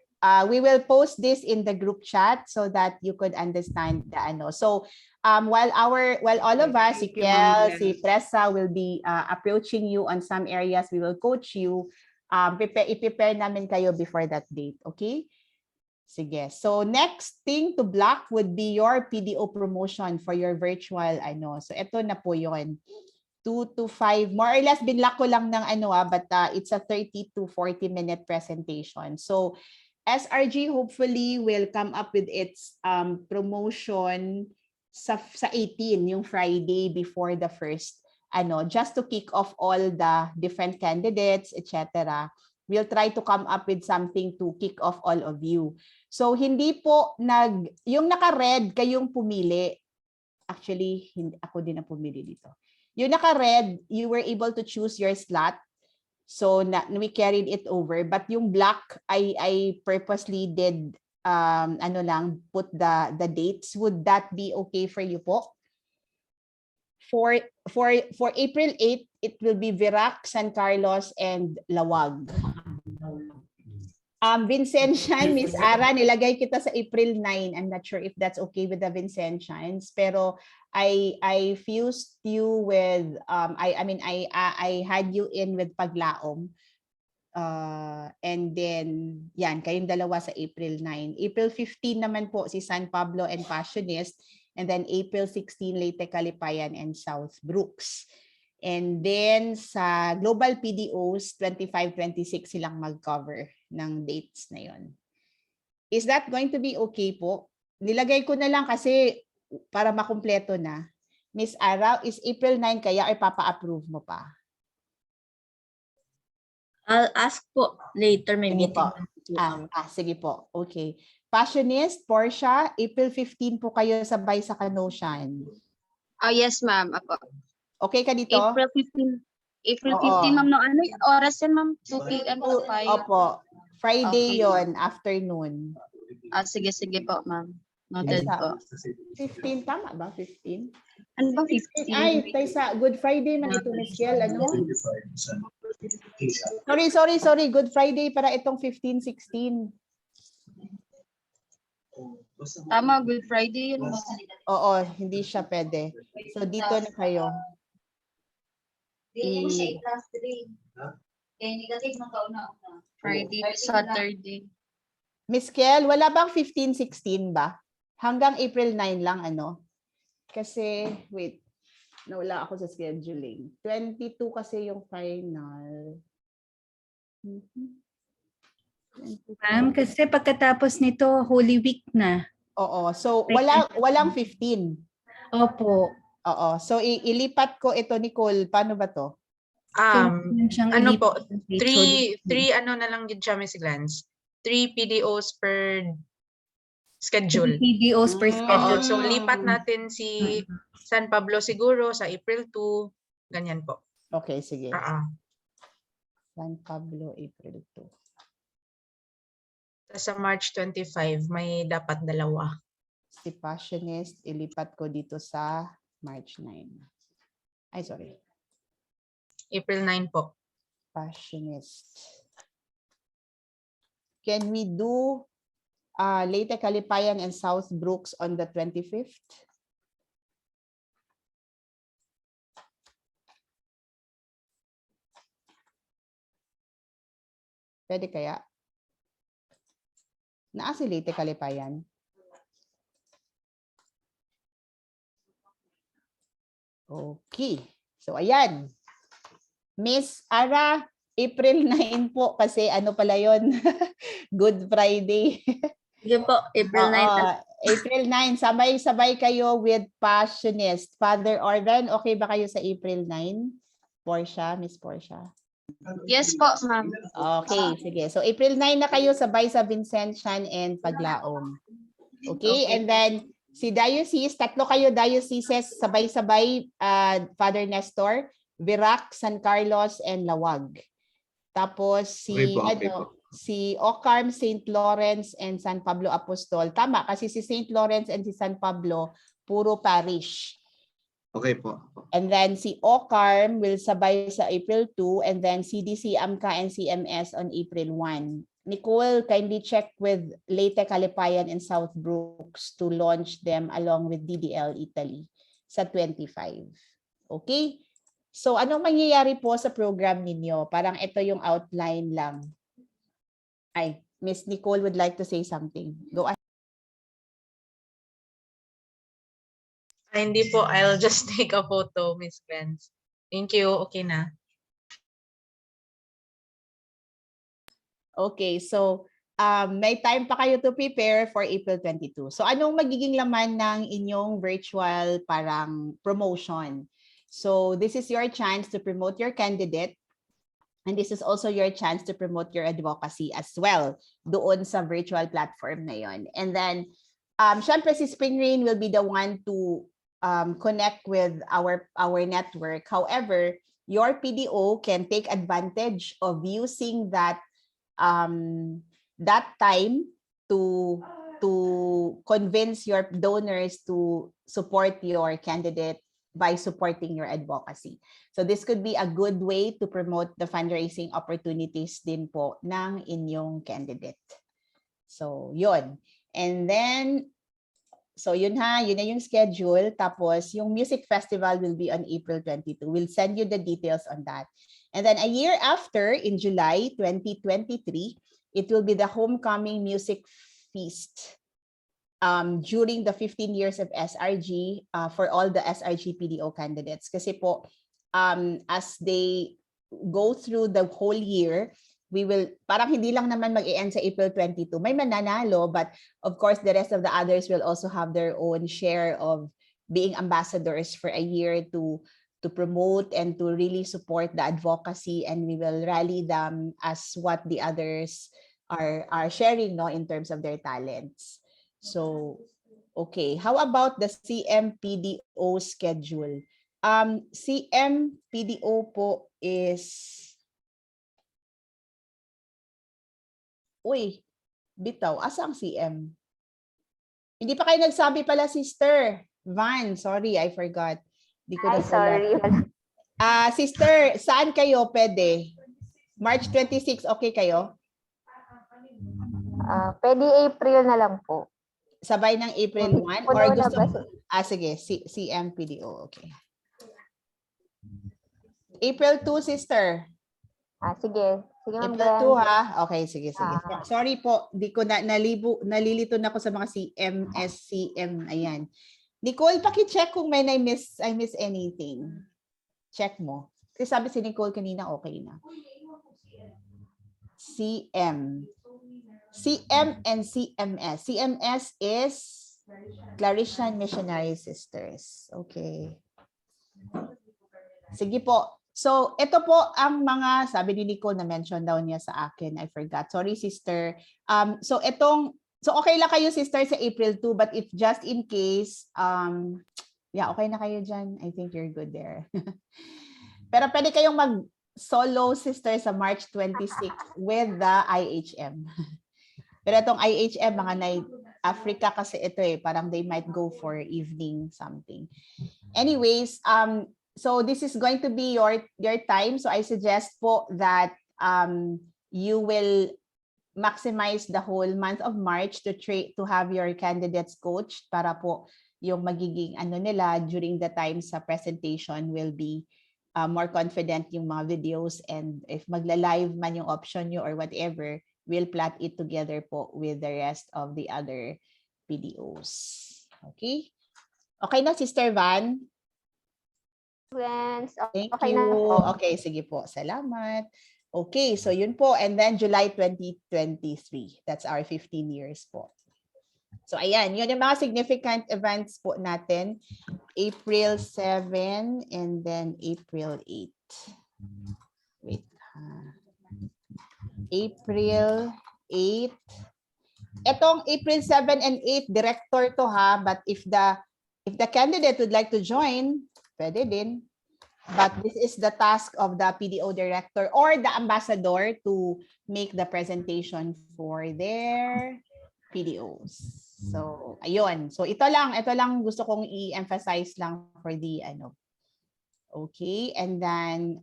We will post this in the group chat so that you could understand the So while all of us, si Kiel, si Pressa will be approaching you on some areas, we will coach you. I-prepare namin kayo before that date, okay? Sige. So next thing to block would be your PDO promotion for your virtual So ito na po yon. 2 to 5, more or less binlock ko lang ng but it's a 30 to 40 minute presentation. So SRG hopefully will come up with its promotion sa 18, yung Friday before the first, just to kick off all the different candidates, etc. We'll try to come up with something to kick off all of you. So hindi po yung naka-red kayong pumili. Actually, ako din ang pumili dito. Yung naka-red, you were able to choose your slot. So we carried it over. But yung black, I purposely did put the dates. Would that be okay for you po? For April 8, it will be Virac, San Carlos, and Lawag. Vincentian, Miss Ara, nilagay kita sa April 9. I'm not sure if that's okay with the Vincentians, pero I fused you with I had you in with Paglaom. And then yan, kayong dalawa sa April 9. April 15 naman po si San Pablo and Passionist, and then April 16 Leyte Calipayan and South Brooks. And then sa Global PDOs, 25-26 silang mag-cover ng dates na yon. Is that going to be okay po? Nilagay ko na lang kasi para makumpleto na. Miss Ara, is April 9 kaya ay papa-approve mo pa? I'll ask po later, may Sige meeting. po. Sige po. Okay. Passionist, Portia, April 15 po kayo sabay sa Canosian. Yes, ma'am. Apo. Okay ka dito? April 15. April Oo. 15, ma'am. No, ano yung oras yan, ma'am? 2 p.m. to 5? Opo. Friday Okay. yon, afternoon. Sige po, ma'am. Noted po. 15, tama ba? 15? Ano ba 15? Ay, tayo sa Good Friday man ito, Miss Kiel. Ano? Sorry. Good Friday para itong 15, 16. Tama, Good Friday yun. Oo, hindi siya pwede. So, dito na kayo. Friday, Saturday. Miss Kiel, wala bang 15, 16 ba? Hanggang April 9 lang, ano? Kasi, wait. Nawala ako sa scheduling. 22 kasi yung final. Ma'am, kasi pagkatapos nito, Holy Week na. Oo. So, walang 15. Opo. Oo. So, ilipat ko ito, Nicole. Paano ba to? Ano po, three ano na lang yun siya, Miss Glance. 3 PDOs per schedule. PDOs per schedule. So lipat natin si San Pablo siguro sa April 2, ganyan po. Okay, sige. San Pablo, April 2. Sa March 25, may dapat dalawa. Si Passionist, ilipat ko dito sa March 9. Ay, sorry. April 9 po. Passionist. Can we do Leyte Calipayan and South Brooks on the 25th? Pwede kaya? Naa si Leyte Calipayan? Okay. So, ayan. Miss Ara, April 9 po kasi ano pala yon Good Friday. Sige po, April 9. April 9, sabay-sabay kayo with Passionist. Father Ordan, okay ba kayo sa April 9? Portia, Miss Portia? Yes po, ma'am. Okay, sige. So April 9 na kayo sabay sa Vincentian and Paglaom. Okay, and then si Diocese, tatlo kayo dioceses sabay-sabay, Father Nestor, Virac, San Carlos, and Lawag. Tapos si Ocarm, St. Lawrence, and San Pablo Apostol. Tama, kasi si St. Lawrence and si San Pablo, puro parish. Okay po. And then si Ocarm will sabay sa April 2, and then CDC, AMCA, and CMS on April 1. Nicole, kindly check with Leyte Calipayan and South Brooks to launch them along with DDL Italy sa 25. Okay? So anong mangyayari po sa program ninyo? Parang ito yung outline lang. Ay, Miss Nicole would like to say something. Go ahead. Hindi po, I'll just take a photo, Miss Glance. Thank you. Okay na. Okay, so may time pa kayo to prepare for April 22. So anong magiging laman ng inyong virtual parang promotion? So this is your chance to promote your candidate. And this is also your chance to promote your advocacy as well doon sa virtual platform na yon. And then, syempre si Spring Rain will be the one to connect with our network. However, your PDO can take advantage of using that time to convince your donors to support your candidate by supporting your advocacy. So this could be a good way to promote the fundraising opportunities din po ng inyong candidate. So yun. And then, so yun na yung schedule. Tapos yung music festival will be on April 22. We'll send you the details on that. And then a year after, in July 2023, it will be the Homecoming Music Feast during the 15 years of SRG for all the SRG PDO candidates. Kasi po, as they go through the whole year, we will, parang hindi lang naman mag-i-end sa April 22. May mananalo, but of course, the rest of the others will also have their own share of being ambassadors for a year to promote and to really support the advocacy, and we will rally them as what the others are sharing, no, in terms of their talents. So, okay. How about the CMPDO schedule? CMPDO po is... Uy, bitaw. Asa ang CM? Hindi pa kayo nagsabi pala, Sister Van. Sorry, I forgot. Di ko na sorry. Sister, saan kayo pwede? March 26, okay kayo? Pwede April na lang po. Sabay ng April 1? Or gusto mo? Sige. CMPDO, okay. April 2, Sister. Sige. Sige, April 2, ha? Okay, sige. Sorry po, di ko nalilito na ako sa mga CM, SCM, ayan. Nicole, paki-check kung may I miss anything. Check mo. Kasi sabi si Nicole kanina, okay na. CM and CMS. CMS is Claretian Missionary Sisters. Okay. Sige po. So, ito po ang mga, sabi ni Nicole, na-mention daw niya sa akin. I forgot. Sorry, Sister. So, okay lang kayo, Sister, sa April 2, but if just in case, yeah, okay na kayo dyan. I think you're good there. Pero pwede kayong mag-solo, Sister, sa March 26 with the IHM. Pero itong IHM, mga Africa kasi ito parang they might go for evening something. Anyways, so this is going to be your time. So I suggest po that you will maximize the whole month of March to have your candidates coached para po yung magiging nila during the time sa presentation will be more confident yung mga videos, and if magla-live man yung option nyo or whatever, we'll plot it together po with the rest of the other PDOs. Okay? Okay na, Sister Van? Thank Okay you. na. Okay, sige po. Salamat. Okay, so yun po. And then July 2023. That's our 15 years po. So ayan, yun yung mga significant events po natin. April 7 and then April 8. Wait. April 8. Etong April 7 and 8, director to ha, but if the candidate would like to join, pwede din. But this is the task of the PDO director or the ambassador to make the presentation for their PDOs. So, ayun. So, ito lang gusto kong i-emphasize lang for the Okay, and then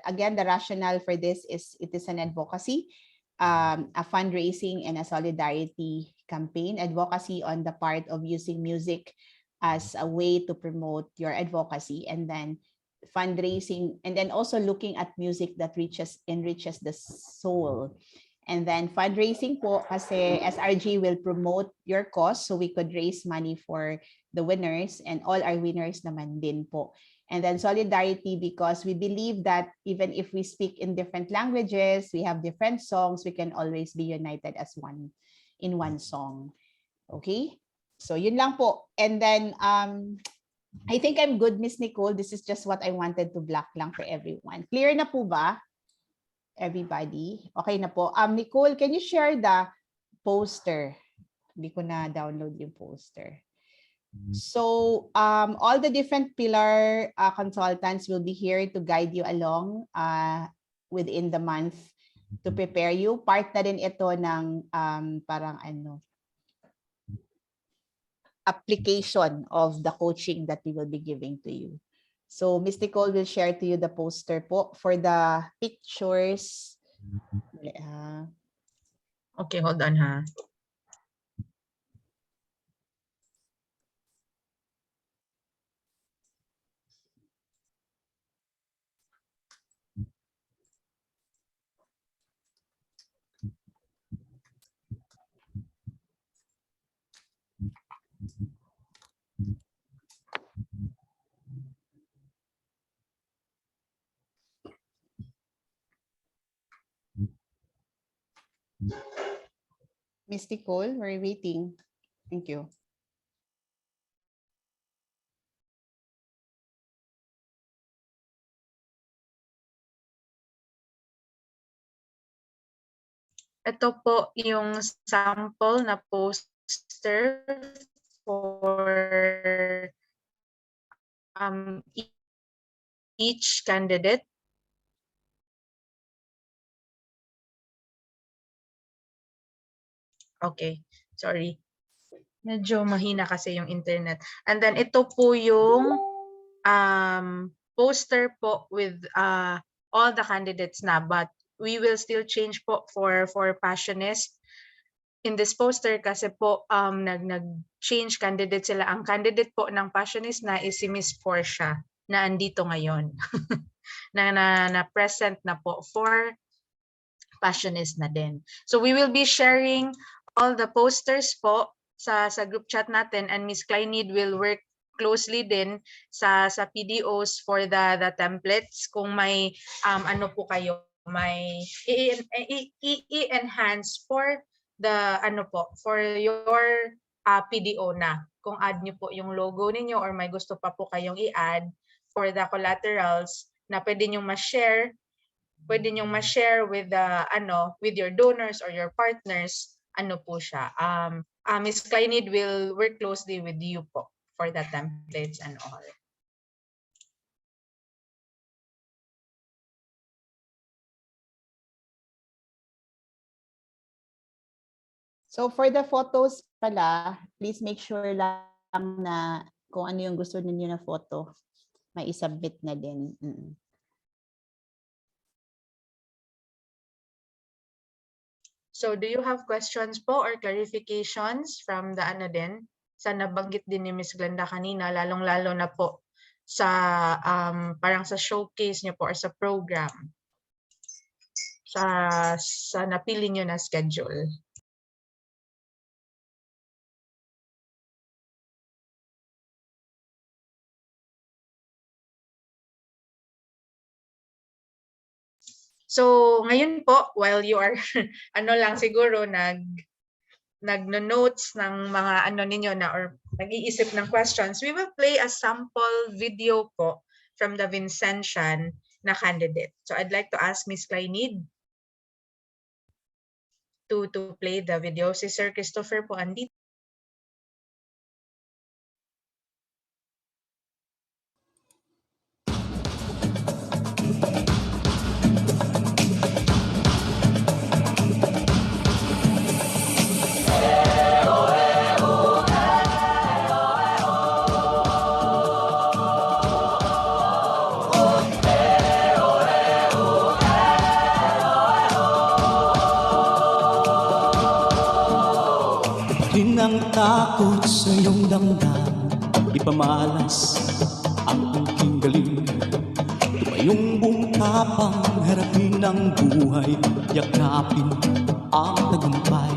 again, the rationale for this is it is an advocacy, a fundraising and a solidarity campaign. Advocacy on the part of using music as a way to promote your advocacy, and then fundraising, and then also looking at music that enriches the soul. And then fundraising po, kasi SRG will promote your cause, so we could raise money for the winners, and all our winners naman din po. And then solidarity, because we believe that even if we speak in different languages, we have different songs, we can always be united as one in one song. Okay? So yun lang po. And then I think I'm good, Miss Nicole. This is just what I wanted to block lang for everyone. Clear na po ba? Everybody? Okay na po. Nicole, can you share the poster? Hindi ko na download yung poster. So all the different pillar consultants will be here to guide you along within the month to prepare you. Part na rin ito ng parang application of the coaching that we will be giving to you. So Ms. Nicole will share to you the poster po for the pictures. Okay, hold on ha. Ms. Nicole, we're waiting. Thank you. Ito po yung sample na poster for each candidate. Okay, sorry. Medyo mahina kasi yung internet. And then ito po yung poster po with all the candidates na, but we will still change po for passionist in this poster kasi po nag-change candidate sila. Ang candidate po ng passionist na is si Miss Portia na andito ngayon. na present na po for passionist na din. So we will be sharing all the posters po sa group chat natin, and Miss Kleinid will work closely din sa PDOs for the templates kung may ano po kayo, may i-enhance for the for your PDO na, kung add niyo po yung logo ninyo or may gusto pa po kayong i-add for the collaterals na pwede niyo ma-share with the with your donors or your partners. Po siya, Ms. Kleinid will work closely with you po for the templates and all. So for the photos pala, please make sure lang na kung ano yung gusto ninyo na photo, may isubmit na din. So do you have questions po or clarifications from the din? Sa nabanggit din ni Ms. Glenda kanina, lalong-lalo na po sa parang sa showcase niyo po or sa program, sa napili niyo na schedule. So ngayon po, while you are lang siguro nagno-notes ng mga ninyo na or nag-iisip ng questions, we will play a sample video po from the Vincentian na candidate. So I'd like to ask Ms. Kleinid to play the video. Si Sir Christopher po andito. Ang takot sa iyong damdamin, ipamalas ang aking galing. Tumayong bungkapang harapin ang buhay, yakapin ang tagumpay.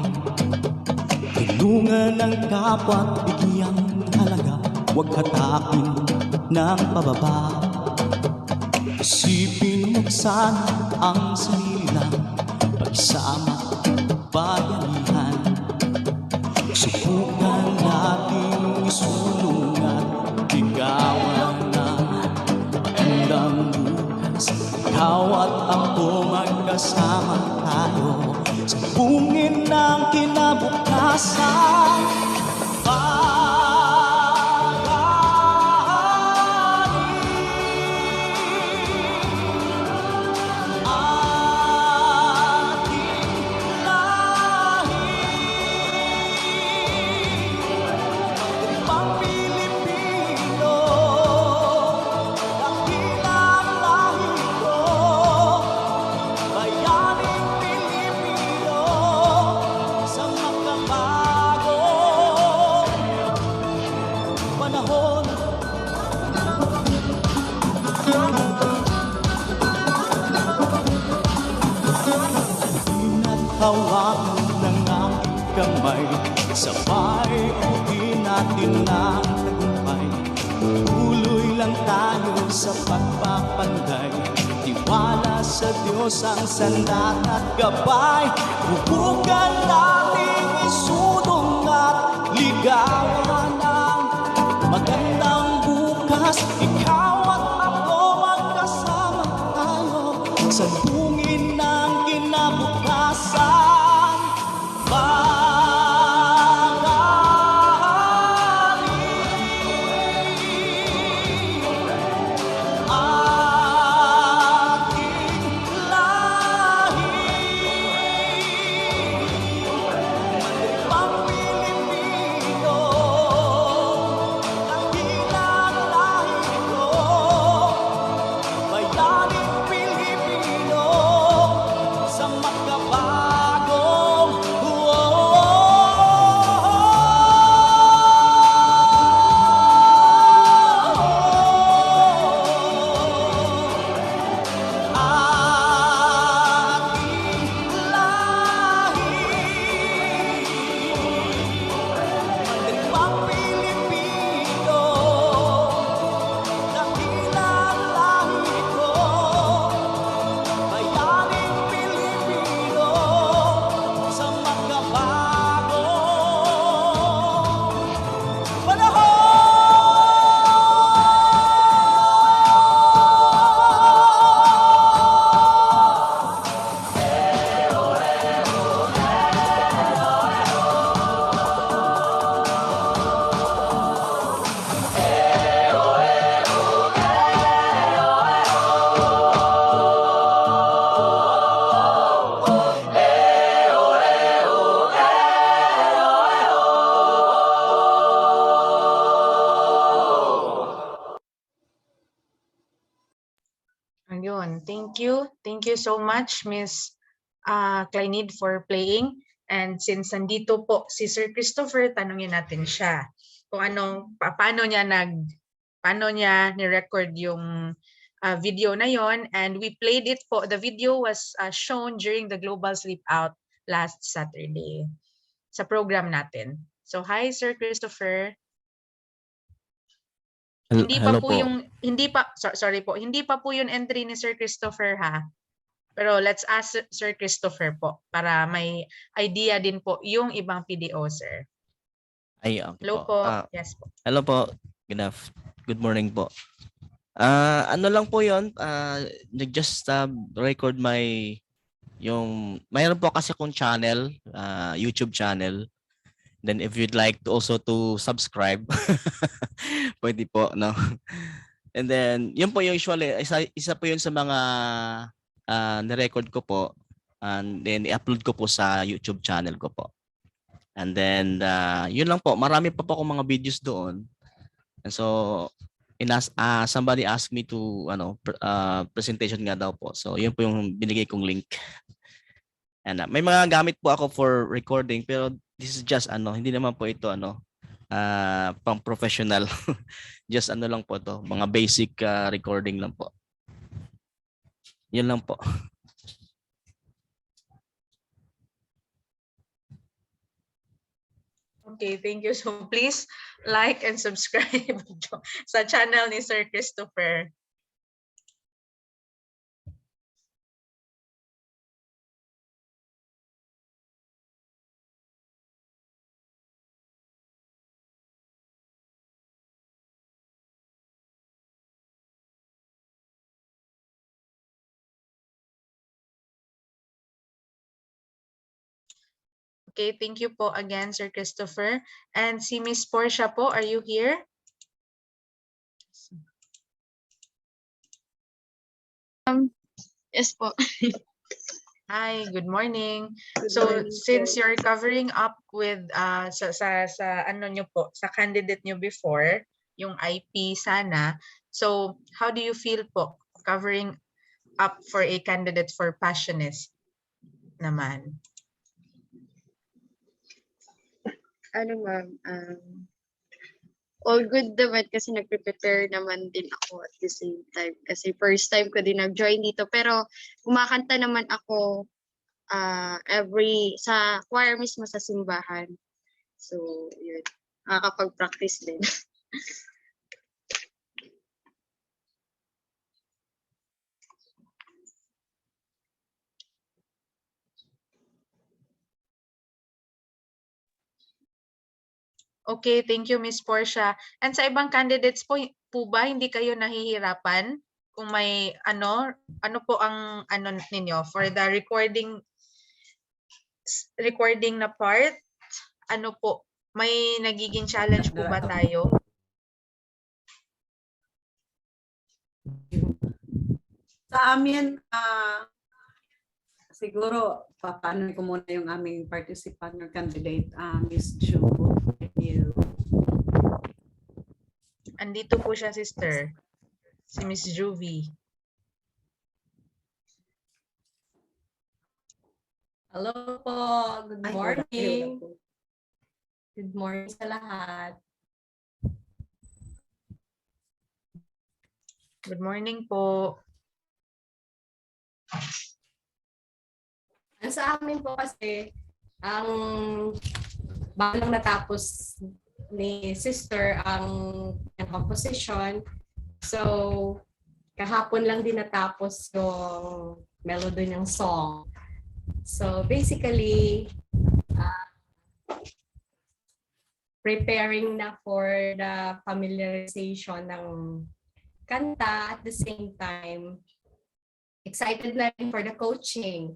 Tulungan ang kapwa at bigyang halaga, huwag hatakin ng pababa. Isipin mo sana ang sarili lang, pagsama bayanihan. Subukan nating isulong at ligawan ng magandang bukas. Ikaw at ako magkasama tayo sa bungin ng kinabukasan. Hawakan ng aking kamay, sabay uwi natin ang tagumpay. Tuloy lang tayo sa pagpapanday, tiwala sa Diyos ang sandat at gabay. Hubukan nating isulong at ligawan ng magandang bukas. Ikaw at ako magkasama tayo sa lungin ng kinabukasan. Ayun, thank you. Thank you so much, Miss Kleinid, for playing. And since nandito po si Sir Christopher, tanungin natin siya kung paano niya ni-record yung video na yon. And we played it po. The video was shown during the Global Sleep Out last Saturday sa program natin. So hi Sir Christopher. Hindi pa Hello po po. sorry po, hindi pa po yung entry ni Sir Christopher ha. Pero let's ask Sir Christopher po para may idea din po yung ibang PDO, sir. Ay, okay Hello po. po. Yes po. Hello po. Good morning po. Ano lang po 'yon? Nag-just record mayroon po kasi akong channel, YouTube channel. Then if you'd like to also to subscribe, pwede po, no? And then, yun po yung usually, isa po yun sa mga na-record ko po. And then, i-upload ko po sa YouTube channel ko po. And then, yun lang po. Marami pa po akong mga videos doon. And so, somebody asked me to, presentation nga daw po. So, yun po yung binigay kong link. And may mga gamit po ako for recording, pero this is just hindi naman po ito pang professional. Just lang po to, mga basic recording lang po. Yun lang po. Okay, thank you. So please like and subscribe sa channel ni Sir Christopher. Okay, thank you po again, Sir Christopher. And si Miss Portia po, are you here? Yes po. Hi, good morning. Good So morning since po. you're covering up with sa ano nyo po, sa candidate nyo before, yung IP sana. So how do you feel po covering up for a candidate for passionist naman? Ano ma'am, all good naman kasi nagpe-prepare naman din ako at the same time. Kasi first time ko din nag-join dito. Pero kumakanta naman ako sa choir mismo sa simbahan. So, yun. Nakakapag-practice din. Okay, thank you, Miss Portia. And sa ibang candidates po ba hindi kayo nahihirapan kung may ano po ang ano ninyo for the recording na part? Ano po, may nagiging challenge po ba tayo? Sa amin, siguro, paano ko muna yung aming participant or candidate, Miss Ju. Thank you. Andito po siya, sister. Si Miss Juvie. Hello po. Good morning. Good morning sa lahat. Good morning po. Sa amin po kasi, ang bago lang natapos ni sister ang composition. So, kahapon lang din natapos yung melody ng song. So, basically, preparing na for the familiarization ng kanta at the same time, excited na rin for the coaching.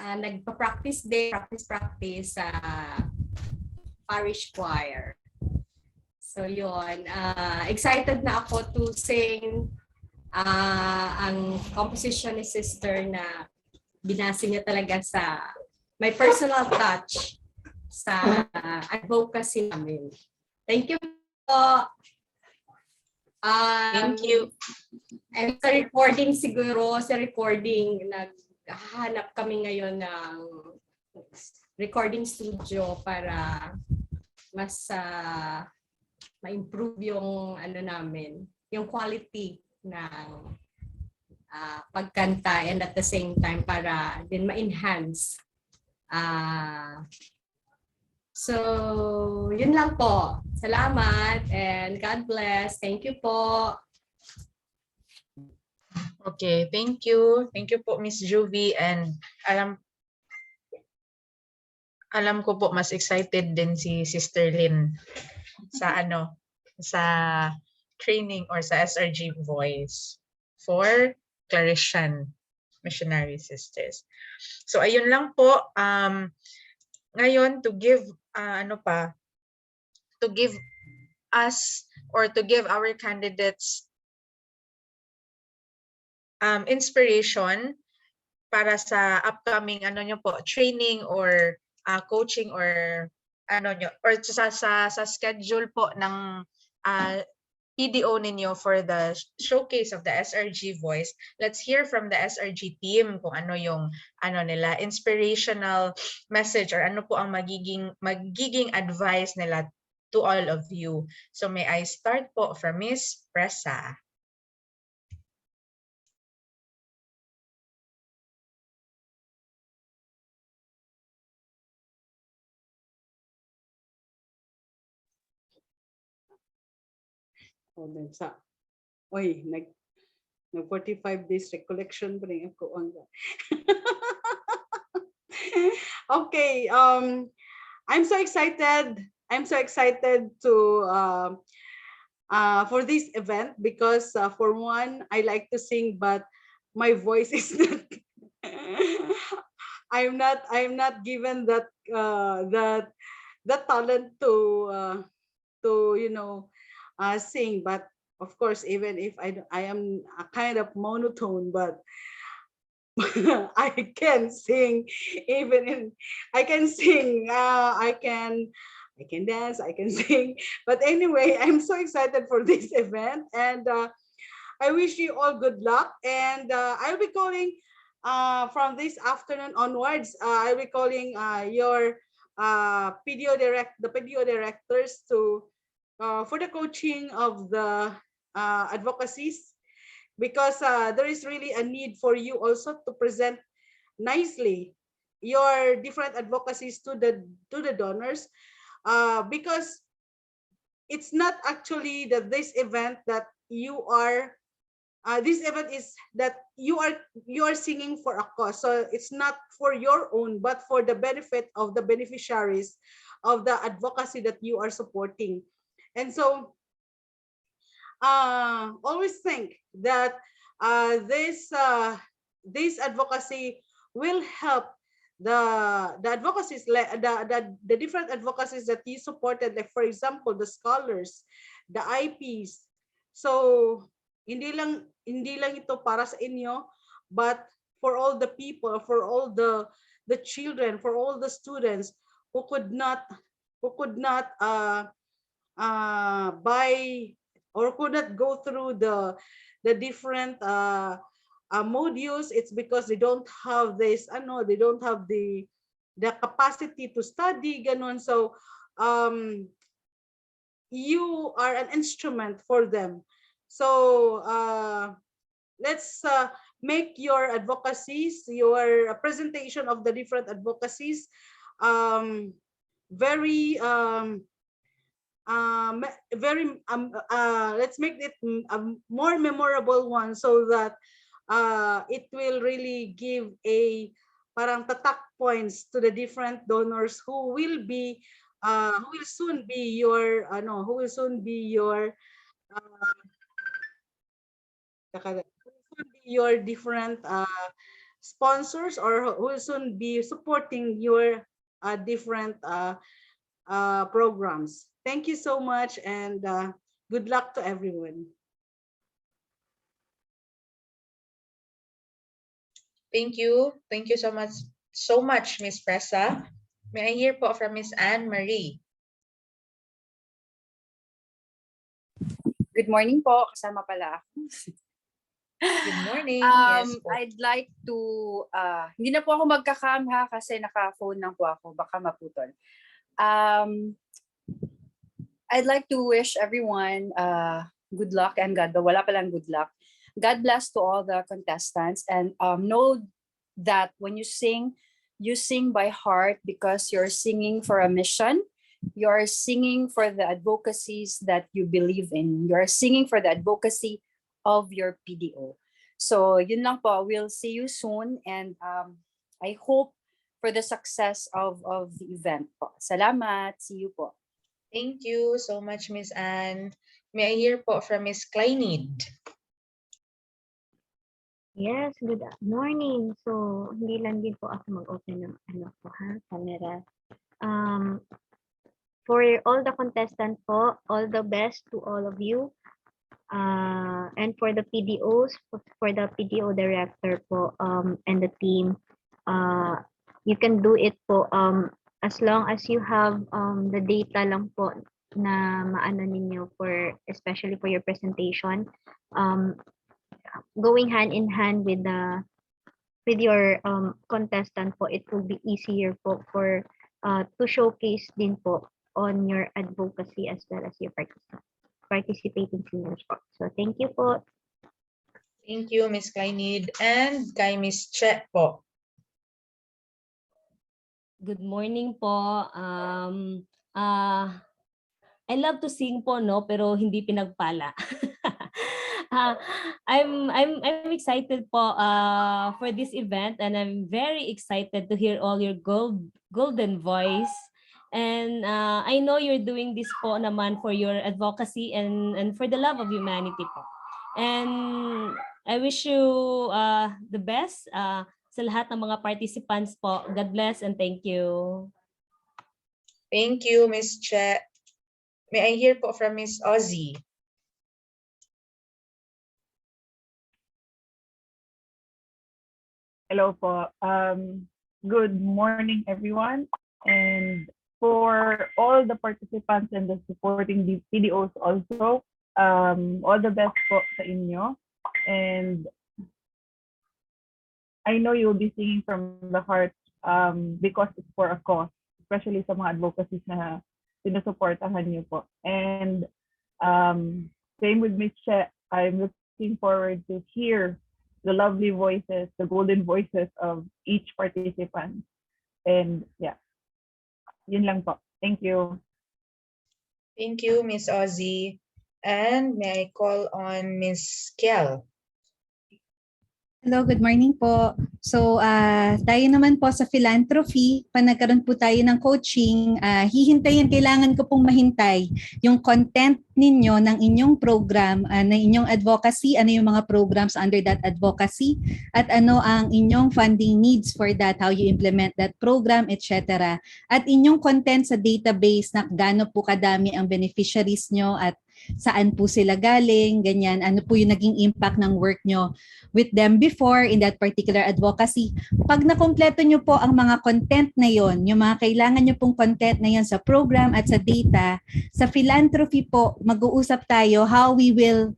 Nagpa-practice din, practice sa parish choir. So yun, excited na ako to sing ang composition ni sister na binasa niya talaga sa may personal touch sa advocacy namin. Thank you po. Thank you. And sa recording siguro, naghahanap kami ngayon ng recording studio para mas ma-improve yung ano namin, yung quality ng pagkanta and at the same time para din ma-enhance. So, yun lang po. Salamat and God bless. Thank you po. Okay, thank you. Thank you po, Miss Juvie. And alam ko po mas excited din si Sister Lynn sa training or sa SRG Voice for Claretian Missionary Sisters. So ayun lang po. Ngayon to give us or to give our candidates inspiration para sa upcoming training or coaching or sa schedule po ng PDO ninyo for the showcase of the SRG Voice. Let's hear from the SRG team kung ano yung nila inspirational message or ano po ang magiging advice nila to all of you. So may I start po from Miss Presa. O then sa, oy, nag 45 days recollection pa rin ako. Okay, I'm so excited. I'm so excited to for this event because for one, I like to sing, but my voice is not. I'm not given that that talent to sing. But of course, even if I am a kind of monotone, but I can sing even in I can sing I can dance, I can sing. But anyway, I'm so excited for this event, and I wish you all good luck. And I'll be calling from this afternoon onwards. I'll be calling your the PDO directors to for the coaching of the advocacies, because there is really a need for you also to present nicely your different advocacies to the donors, because it's not actually that this event that you are this event is that you are singing for a cause, so it's not for your own but for the benefit of the beneficiaries of the advocacy that you are supporting. And so always think that this advocacy will help the advocacies, like the different advocacies that you supported, like for example the scholars, the IPs. So hindi lang ito para sa inyo, but for all the people, for all the children, for all the students who could not buy or could not go through the different modules. It's because they don't have this they don't have the capacity to study ganon. So you are an instrument for them. So let's make your advocacies, your presentation of the different advocacies very let's make it a more memorable one, so that it will really give a parang tatak points to the different donors who will soon be your different sponsors, or who will soon be supporting your different programs. Thank you so much, and good luck to everyone. Thank you. Thank you so much, Miss Presa. May I hear po from Miss Anne Marie? Good morning po, kasama pala ako. Good morning. Yes po. I'd like to, hindi na po ako magka-cam ha, kasi naka-phone lang po ako, baka maputol. I'd like to wish everyone good luck and wala palang good luck. God bless to all the contestants, and know that when you sing by heart, because you're singing for a mission. You're singing for the advocacies that you believe in. You're singing for the advocacy of your PDO. So yun lang po. We'll see you soon, and I hope for the success of the event po. Salamat. See you po. Thank you so much, Miss Anne. May I hear po from Miss Kleinid? Yes, good morning. So, hindi lang din po ako mag-open ng camera. For all the contestants po, all the best to all of you. And for the PDOs, for the PDO director po, and the team, you can do it po as long as you have the data lang po na maano ninyo, for especially for your presentation, going hand in hand with your contestant po, it will be easier po for to showcase din po on your advocacy as well as your participating seniors po. So thank you po. Thank you, Miss Kleinid. And kay Miss Che po. Good morning po. I love to sing po, no, pero hindi pinagpala. I'm excited po for this event, and I'm very excited to hear all your golden voice. And I know you're doing this po naman for your advocacy and for the love of humanity po. And I wish you the best sa lahat ng mga participants po. God bless and thank you. Thank you, Miss Che. May I hear po from Miss Ozzy? Hello po. Good morning, everyone. And for all the participants and the supporting the PDOs also, all the best po sa inyo. And I know you'll be singing from the heart because it's for a cause, especially sa mga advocacies na sinusuportahan niyo po. And same with Ms. Che, I'm looking forward to hear the lovely voices, the golden voices of each participant. And yeah, yun lang po. Thank you. Thank you, Miss Ozzy. And may I call on Miss Kiel? Hello, good morning po. So, tayo naman po sa philanthropy, pag nagkaroon po tayo ng coaching, hihintayin, kailangan ko pong mahintay yung content ninyo ng inyong program, ng inyong advocacy, ano yung mga programs under that advocacy, at ano ang inyong funding needs for that, how you implement that program, etc. At inyong content sa database na gaano po kadami ang beneficiaries nyo at saan po sila galing, ganyan, ano po yung naging impact ng work nyo with them before in that particular advocacy. Pag nakompleto nyo po ang mga content na yon, yung mga kailangan nyo pong content na yon sa program at sa data, sa philanthropy po, mag-uusap tayo how we will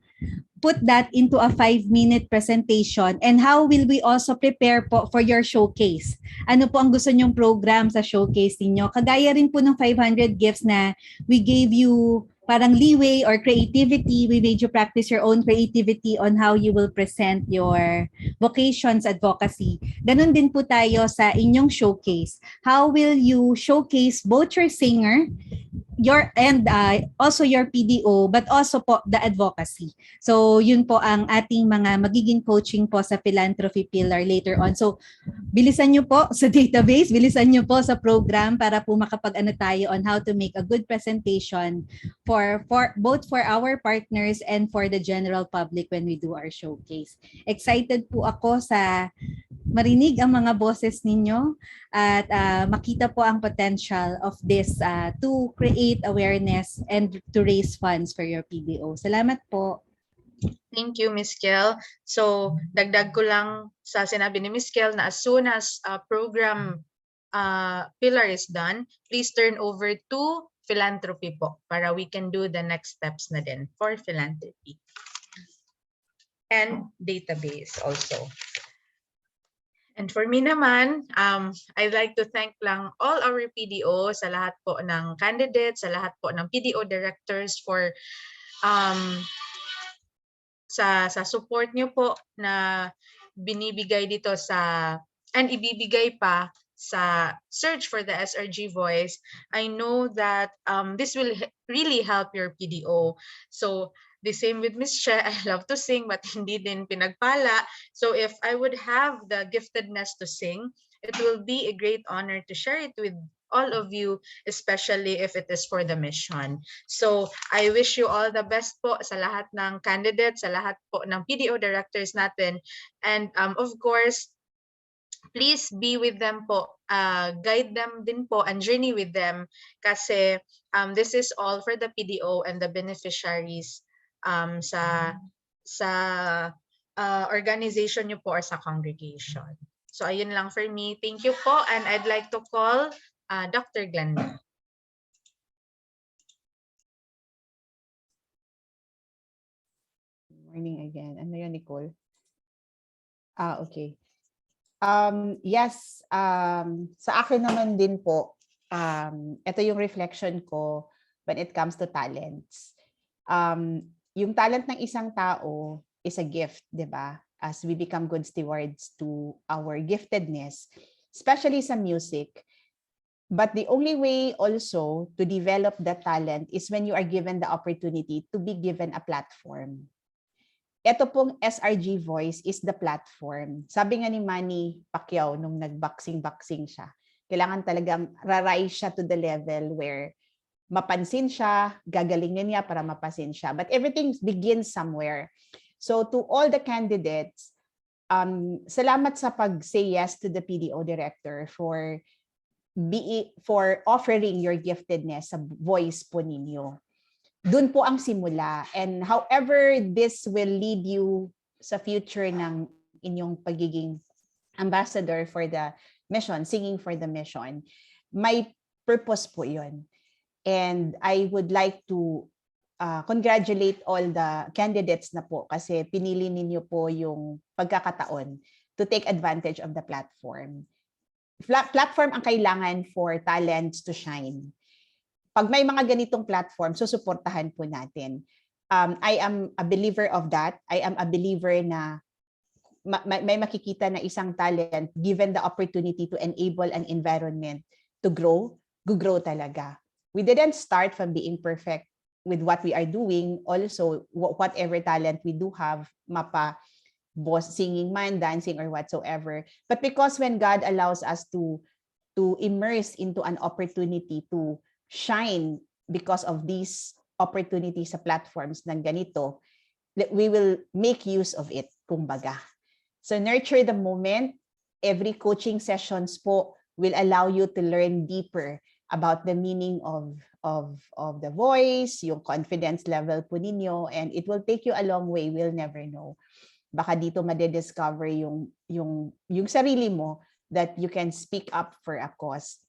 put that into a 5-minute presentation and how will we also prepare po for your showcase. Ano po ang gusto nyong program sa showcase ninyo? Kagaya rin po ng 500 gifts na we gave you parang leeway or creativity. We made you practice your own creativity on how you will present your vocations advocacy. Ganon din po tayo sa inyong showcase. How will you showcase both your singer, also your PDO, but also po the advocacy. So yun po ang ating mga magiging coaching po sa philanthropy pillar later on. So bilisan nyo po sa database, bilisan nyo po sa program para po makapag-ano tayo on how to make a good presentation for both for our partners and for the general public when we do our showcase. Excited po ako sa marinig ang mga boses ninyo at makita po ang potential of this to create awareness and to raise funds for your PDO. Salamat po. Thank you, Ms. Kel. So, dagdag ko lang sa sinabi ni Ms. Kel na as soon as program pillar is done, please turn over to philanthropy po para we can do the next steps na din for philanthropy. And database also. And for me naman, I'd like to thank lang all our PDO sa lahat po ng candidates, sa lahat po ng PDO directors for sa support nyo po na binibigay dito and ibibigay pa sa search for the SRG voice. I know that this will really help your PDO. So the same with Ms. Che, I love to sing but hindi din pinagpala. So if I would have the giftedness to sing, it will be a great honor to share it with all of you, especially if it is for the mission. So I wish you all the best po sa lahat ng candidates, sa lahat po ng PDO directors natin. And of course, please be with them po, guide them din po and journey with them kasi this is all for the PDO and the beneficiaries sa organization nyo po or sa congregation. So ayun lang for me. Thank you po and I'd like to call Dr. Glenda. Morning again. Ano yun, Nicole? Okay. Yes, sa akin naman din po, ito yung reflection ko when it comes to talents. Yung talent ng isang tao is a gift, di ba? As we become good stewards to our giftedness, especially sa music, But the only way also to develop the talent is when you are given the opportunity to be given a platform. Ito pong SRG Voice is the platform. Sabi nga ni Manny Pacquiao nung nag-boxing siya, kailangan talagang rarise siya to the level where mapansin siya, gagalingin niya para mapansin siya. But everything begins somewhere. So to all the candidates, salamat sa pag-say yes to the PDO director for offering your giftedness sa voice po ninyo. Doon po ang simula. And however this will lead you sa future ng inyong pagiging ambassador for the mission, singing for the mission, may purpose po yun. And I would like to congratulate all the candidates na po kasi pinili ninyo po yung pagkakataon to take advantage of the platform. Platform ang kailangan for talents to shine. Pag may mga ganitong platform, susuportahan po natin. I am a believer of that. I am a believer na may makikita na isang talent given the opportunity to enable an environment to grow talaga. We didn't start from being perfect with what we are doing. Also, whatever talent we do have, boss singing man, dancing or whatsoever. But because when God allows us to immerse into an opportunity to shine because of these opportunities sa platforms ng ganito, we will make use of it, kumbaga. So nurture the moment. Every coaching sessions po will allow you to learn deeper about the meaning of the voice, yung confidence level po ninyo, and it will take you a long way. We'll never know. Baka dito madediscover yung sarili mo that you can speak up for a cause.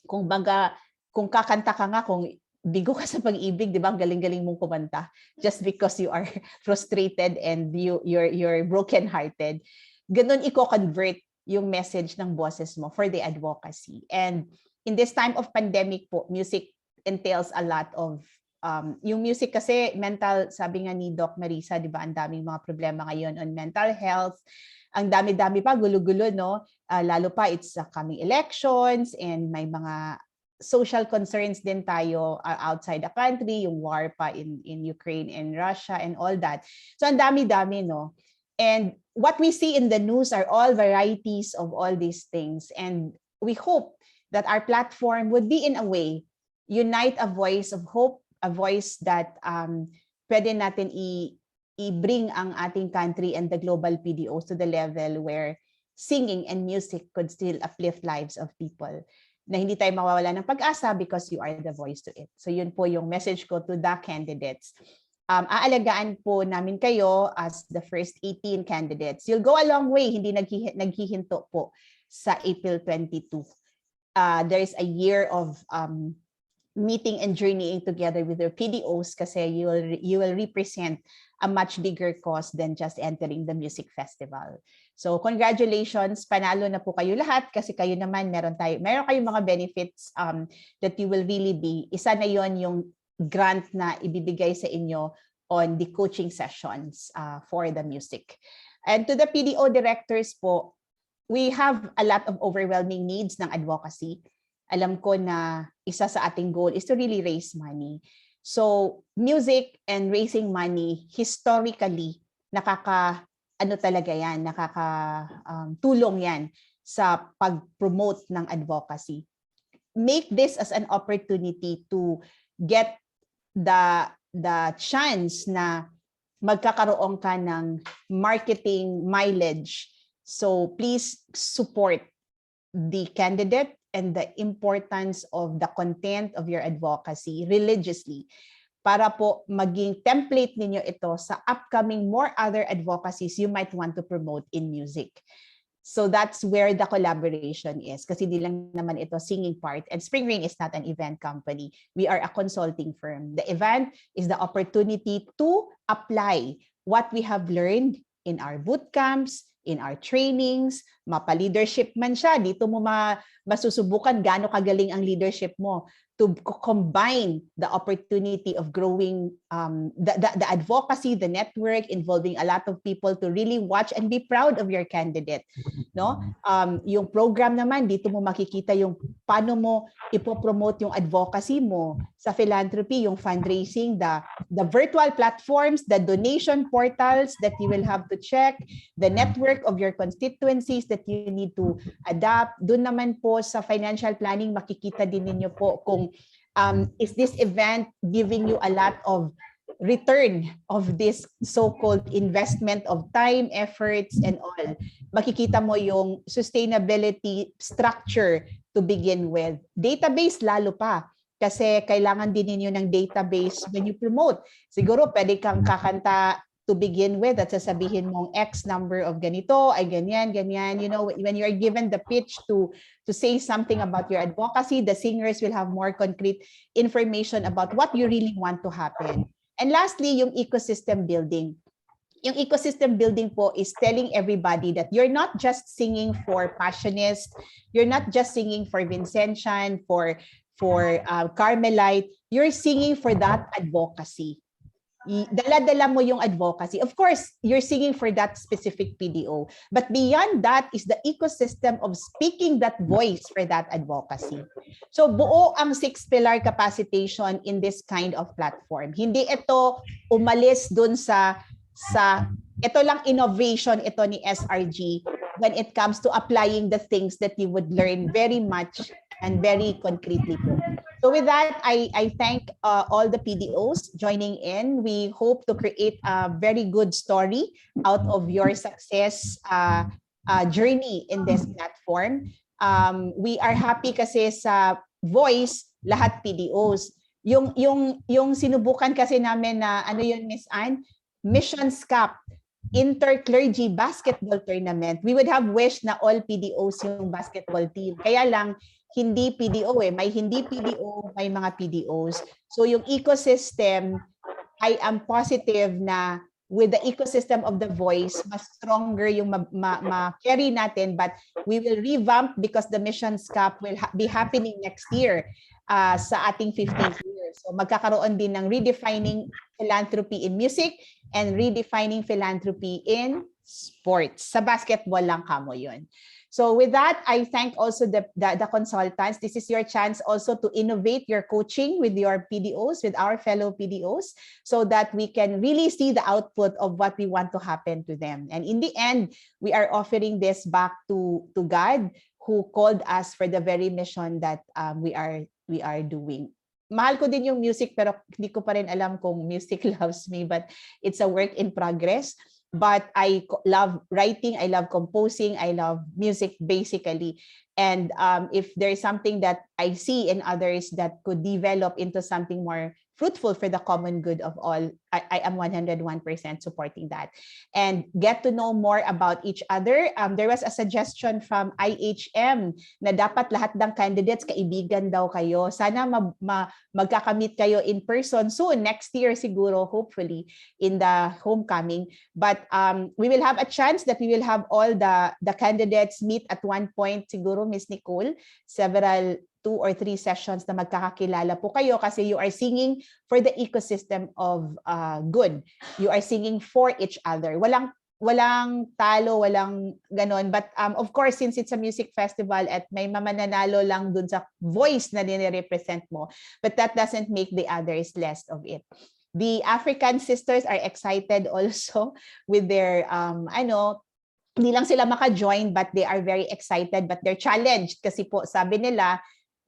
Kung kakanta ka nga, kung bigo ka sa pag-ibig, di ba? Galing-galing mong kumanta just because you are frustrated and you're broken-hearted. Ganun i-convert yung message ng boses mo for the advocacy. And in this time of pandemic po, music entails a lot of yung music kasi mental, sabi nga ni Doc Marisa, di ba, ang daming mga problema ngayon on mental health. Ang dami-dami pa, gulo-gulo, no? Lalo pa, it's coming elections and may mga social concerns din tayo outside the country, yung war pa in Ukraine and Russia and all that. So ang dami-dami, no? And what we see in the news are all varieties of all these things. And we hope that our platform would be in a way, unite a voice of hope, a voice that pwede natin i-bring ang ating country and the global PDOs to the level where singing and music could still uplift lives of people. Na hindi tayo mawawala ng pag-asa because you are the voice to it. So yun po yung message ko to the candidates. Aalagaan po namin kayo as the first 18 candidates. You'll go a long way, hindi naghihinto po sa April 22. There is a year of meeting and journeying together with your PDOs kasi you will represent a much bigger cause than just entering the music festival. So congratulations, panalo na po kayo lahat kasi kayo naman meron kayong mga benefits that you will really be. Isa na yon yung grant na ibibigay sa inyo on the coaching sessions for the music. And to the PDO directors po, we have a lot of overwhelming needs ng advocacy. Alam ko na isa sa ating goal is to really raise money. So music and raising money, historically, tulong yan sa pag-promote ng advocacy. Make this as an opportunity to get the chance na magkakaroon ka ng marketing mileage. So please support the candidate and the importance of the content of your advocacy religiously para po maging template ninyo ito sa upcoming more other advocacies you might want to promote in music. So that's where the collaboration is kasi di lang naman ito singing part, and Spring Ring is not an event company. We are a consulting firm. The event is the opportunity to apply what we have learned in our boot camps, in our trainings, mapa-leadership man siya, dito mo masusubukan gaano kagaling ang leadership mo to combine the opportunity of growing the advocacy, the network, involving a lot of people to really watch and be proud of your candidate. No? Yung program naman, dito mo makikita yung paano mo ipopromote yung advocacy mo sa philanthropy, yung fundraising, the virtual platforms, the donation portals that you will have to check, the network of your constituencies that you need to adapt. Doon naman po sa financial planning, makikita din ninyo po kung is this event giving you a lot of return of this so-called investment of time, efforts, and all. Makikita mo yung sustainability structure to begin with. Database lalo pa. Kasi kailangan din ninyo ng database when you promote. Siguro pwede kang kakanta to begin with at sasabihin mong X number of ganito, ay ganyan, ganyan. You know, when you're given the pitch to say something about your advocacy, the singers will have more concrete information about what you really want to happen. And lastly, yung ecosystem building. Yung ecosystem building po is telling everybody that you're not just singing for Passionists, you're not just singing for Vincentian, for Carmelite, you're singing for that advocacy. Dala-dala mo yung advocacy. Of course, you're singing for that specific PDO. But beyond that is the ecosystem of speaking that voice for that advocacy. So buo ang 6-pillar capacitation in this kind of platform. Hindi ito umalis dun sa ito lang innovation ito ni SRG when it comes to applying the things that you would learn very much and very concretely po. So with that, I thank all the PDOs joining in. We hope to create a very good story out of your success journey in this platform. We are happy kasi sa Voice, lahat PDOs. Yung sinubukan kasi namin na ano yun, Miss Anne? Missions Cup, Inter-Clergy Basketball Tournament. We would have wished na all PDOs yung basketball team. Kaya lang, hindi PDO may hindi PDO, may mga PDOs. So yung ecosystem, I am positive na with the ecosystem of the Voice, mas stronger yung ma-carry natin, but we will revamp because the Missions Cup will be happening next year sa ating 15th year. So magkakaroon din ng redefining philanthropy in music and redefining philanthropy in sports. Sa basketball lang kamo yun. So with that, I thank also the consultants. This is your chance also to innovate your coaching with your PDOs, with our fellow PDOs, so that we can really see the output of what we want to happen to them. And in the end, we are offering this back to God, who called us for the very mission that we are doing. Mahal ko din yung music, pero hindi ko pa rin alam kung music loves me, but it's a work in progress. But I love writing, I love composing, I love music basically. And if there's something that I see in others that could develop into something more fruitful for the common good of all, I am 101% supporting that. And get to know more about each other. There was a suggestion from IHM na dapat lahat ng candidates kaibigan daw kayo. Sana magkakamit kayo in person soon, next year siguro, hopefully, in the homecoming. But we will have a chance that we will have all the candidates meet at one point, siguro, Miss Nicole, several 2 or 3 sessions na magkakakilala po kayo kasi you are singing for the ecosystem of good. You are singing for each other. Walang talo, walang ganon. But of course, since it's a music festival at may mamananalo lang dun sa voice na nire-represent mo, but that doesn't make the others less of it. The African sisters are excited also with their hindi lang sila maka-join, but they are very excited, but they're challenged kasi po sabi nila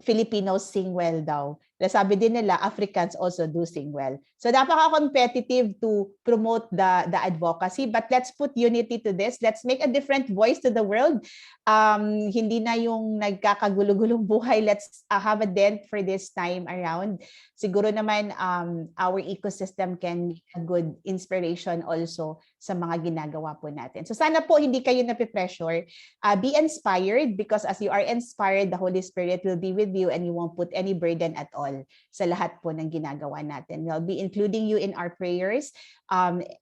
Filipinos sing well daw. Sabi din nila Africans also do sing well. So napaka-competitive to promote the advocacy, but let's put unity to this. Let's make a different voice to the world. Hindi na yung nagkakagulo-gulong buhay. Let's have a dent for this time around. Siguro naman our ecosystem can be a good inspiration also sa mga ginagawa po natin. So sana po hindi kayo nape-pressure. Be inspired because as you are inspired, the Holy Spirit will be with you and you won't put any burden at all. all sa lahat po ng ginagawa natin. We'll be including you in our prayers.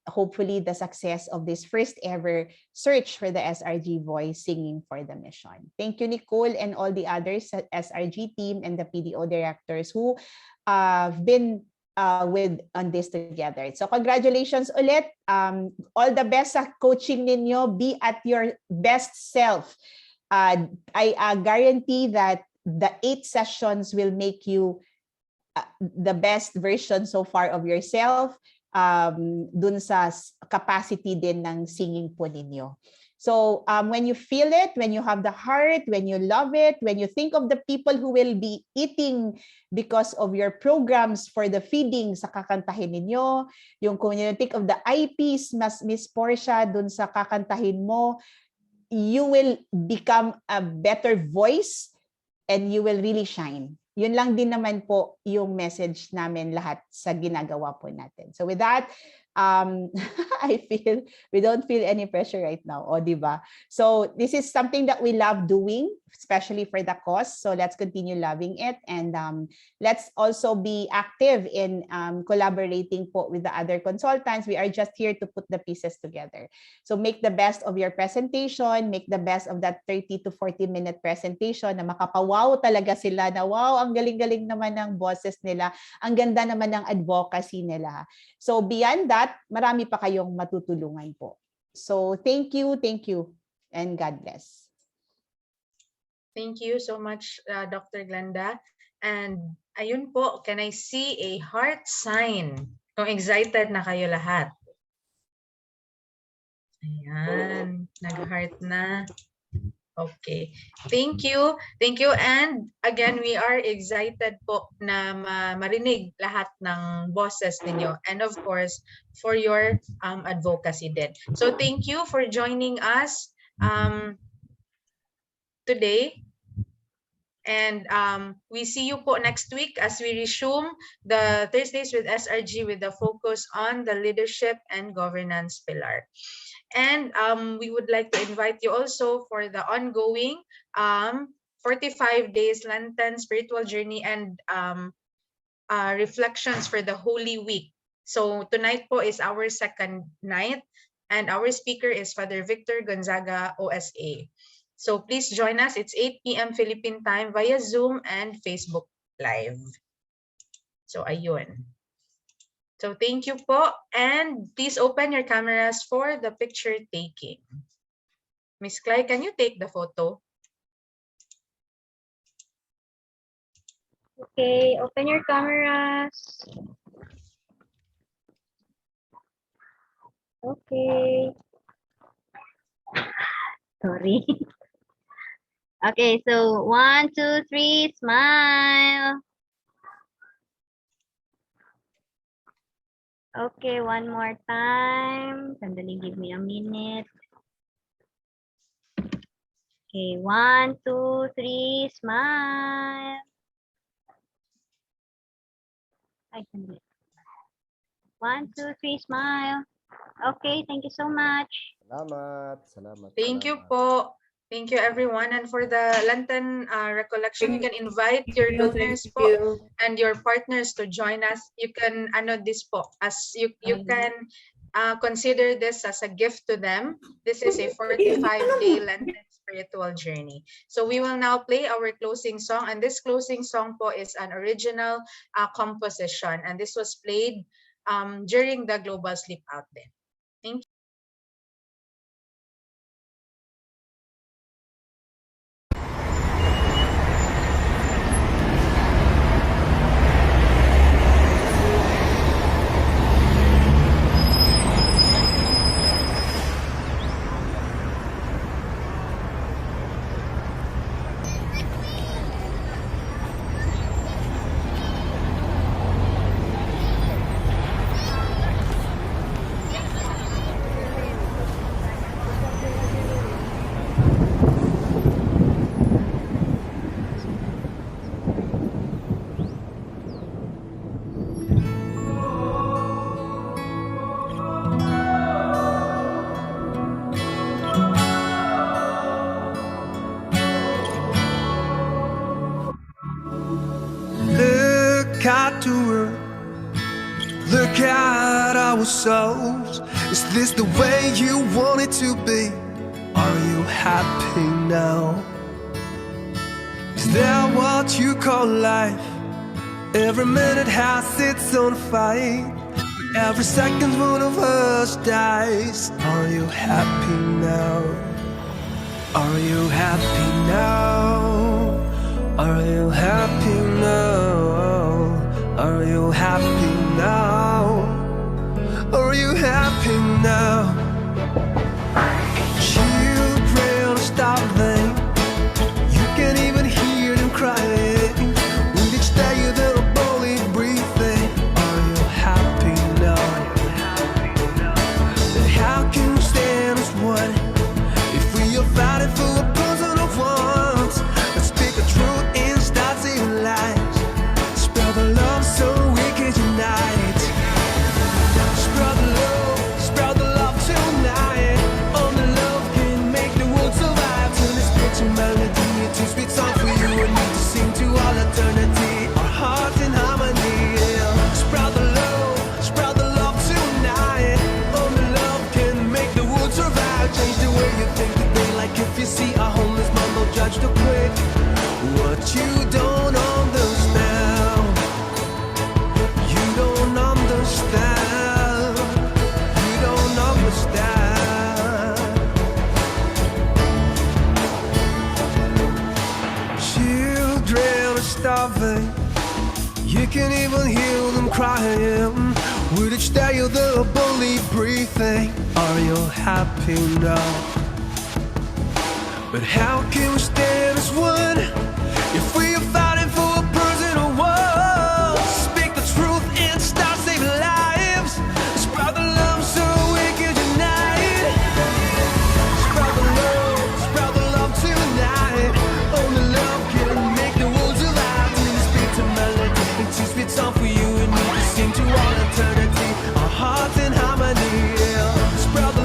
Hopefully, the success of this first ever search for the SRG Voice Singing for the Mission. Thank you, Nicole, and all the others at SRG team and the PDO directors who have been with on this together. So congratulations ulit. All the best sa coaching ninyo. Be at your best self. I guarantee that the 8 sessions will make you the best version so far of yourself dun sa capacity din ng singing po ninyo. So when you feel it, when you have the heart, when you love it, when you think of the people who will be eating because of your programs for the feeding sa kakantahin ninyo, yung kung you think of the IPs, Miss Portia, dun sa kakantahin mo, you will become a better voice and you will really shine. Yun lang din naman po yung message namin lahat sa ginagawa po natin. So with that, I feel we don't feel any pressure right now, o di ba? So this is something that we love doing, especially for the cause. So let's continue loving it, and let's also be active in collaborating po with the other consultants. We are just here to put the pieces together. So make the best of your presentation, make the best of that 30 to 40-minute presentation na makapawaw talaga sila na wow, ang galing-galing naman ng boses nila, ang ganda naman ng advocacy nila. So beyond that, marami pa kayong matutulungan po. So thank you, and God bless. Thank you so much, Dr. Glenda. And ayun po, can I see a heart sign? Kung excited na kayo lahat. Ayan, nag-heart na. Okay. Thank you. Thank you. And again, we are excited po na marinig lahat ng boses ninyo. And of course, for your advocacy din. So thank you for joining us today. And we see you po next week as we resume the Thursdays with SRG with the focus on the leadership and governance pillar. And we would like to invite you also for the ongoing 45 days Lenten spiritual journey and reflections for the Holy Week. So tonight po is our second night, and our speaker is Father Victor Gonzaga, OSA. So please join us. It's 8 p.m. Philippine time via Zoom and Facebook Live. So ayun. So thank you po, and please open your cameras for the picture taking. Miss Clay, can you take the photo? Okay, open your cameras. Okay. Sorry. Okay, so 1, 2, 3, smile. Okay, one more time. Sandali, give me a minute. Okay, 1, 2, 3, smile. Ay, sandali. 1, 2, 3, smile. Okay, thank you so much. Salamat. Thank you po. Thank you everyone. And for the Lenten recollection, you can invite your donors po and your partners to join us. You can this po as you can consider this as a gift to them. This is a 45-day Lenten spiritual journey. So we will now play our closing song, and this closing song po is an original composition, and this was played during the Global Sleep Out Day. Thank you. doer. Look at ourselves. Is this the way you want it to be? Are you happy now? Is that what you call life? Every minute has its own fight. Every second one of us dies. Are you happy now? Are you happy now? Are you happy now? Are you happy now? Are you happy now? Children are starving. You can even hear them crying. With each day they're barely breathing. Are you happy now? Then how can we stand as one if we are fighting for a person of once? Let's speak the truth and start saving lives. Spread the love so we can unite. Spread the love tonight. Only love can make the world survive. Turn this picture melody into sweet song for you and me to sing to all eternity. Our hearts in harmony. Yeah. Spread the love tonight. Only love can make the world survive. Change the way you think today. Like if you see a homeless man, don't judge too quick. What you don't understand, you don't understand, you don't understand. Children are starving. You can even hear them crying. With each day they're barely breathing. Are you happy now? But how can we stand as one if we are fighting for a personal world? Speak the truth and start saving lives. Spread the love so we can unite. Spread the love tonight. Only love can make the world survive. Turn this beat to melody into sweet song for you and me to sing to all eternity. Our hearts in harmony. Yeah. Spread the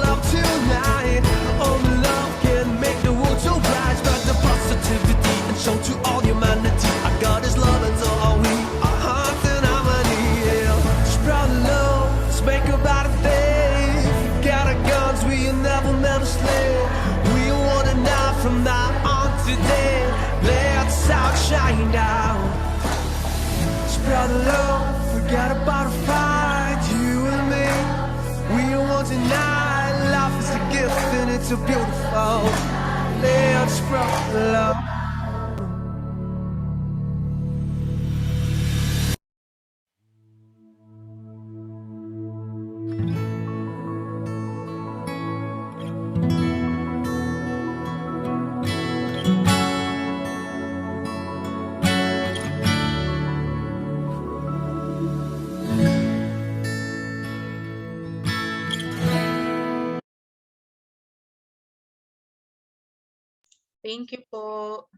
love tonight. Only love can make the world so bright. Spread the positivity and show to all humanity. Our God is love and so are we. Our hearts in harmony. Yeah. Spread the love, let's make a better day. Got our guns, we will never slay. We want it now from now on today. Let's outshine down. Spread the love, forget about a fight. You and me, we want tonight. Life is a gift and it's a beautiful. Let's spread the love. Thank you po.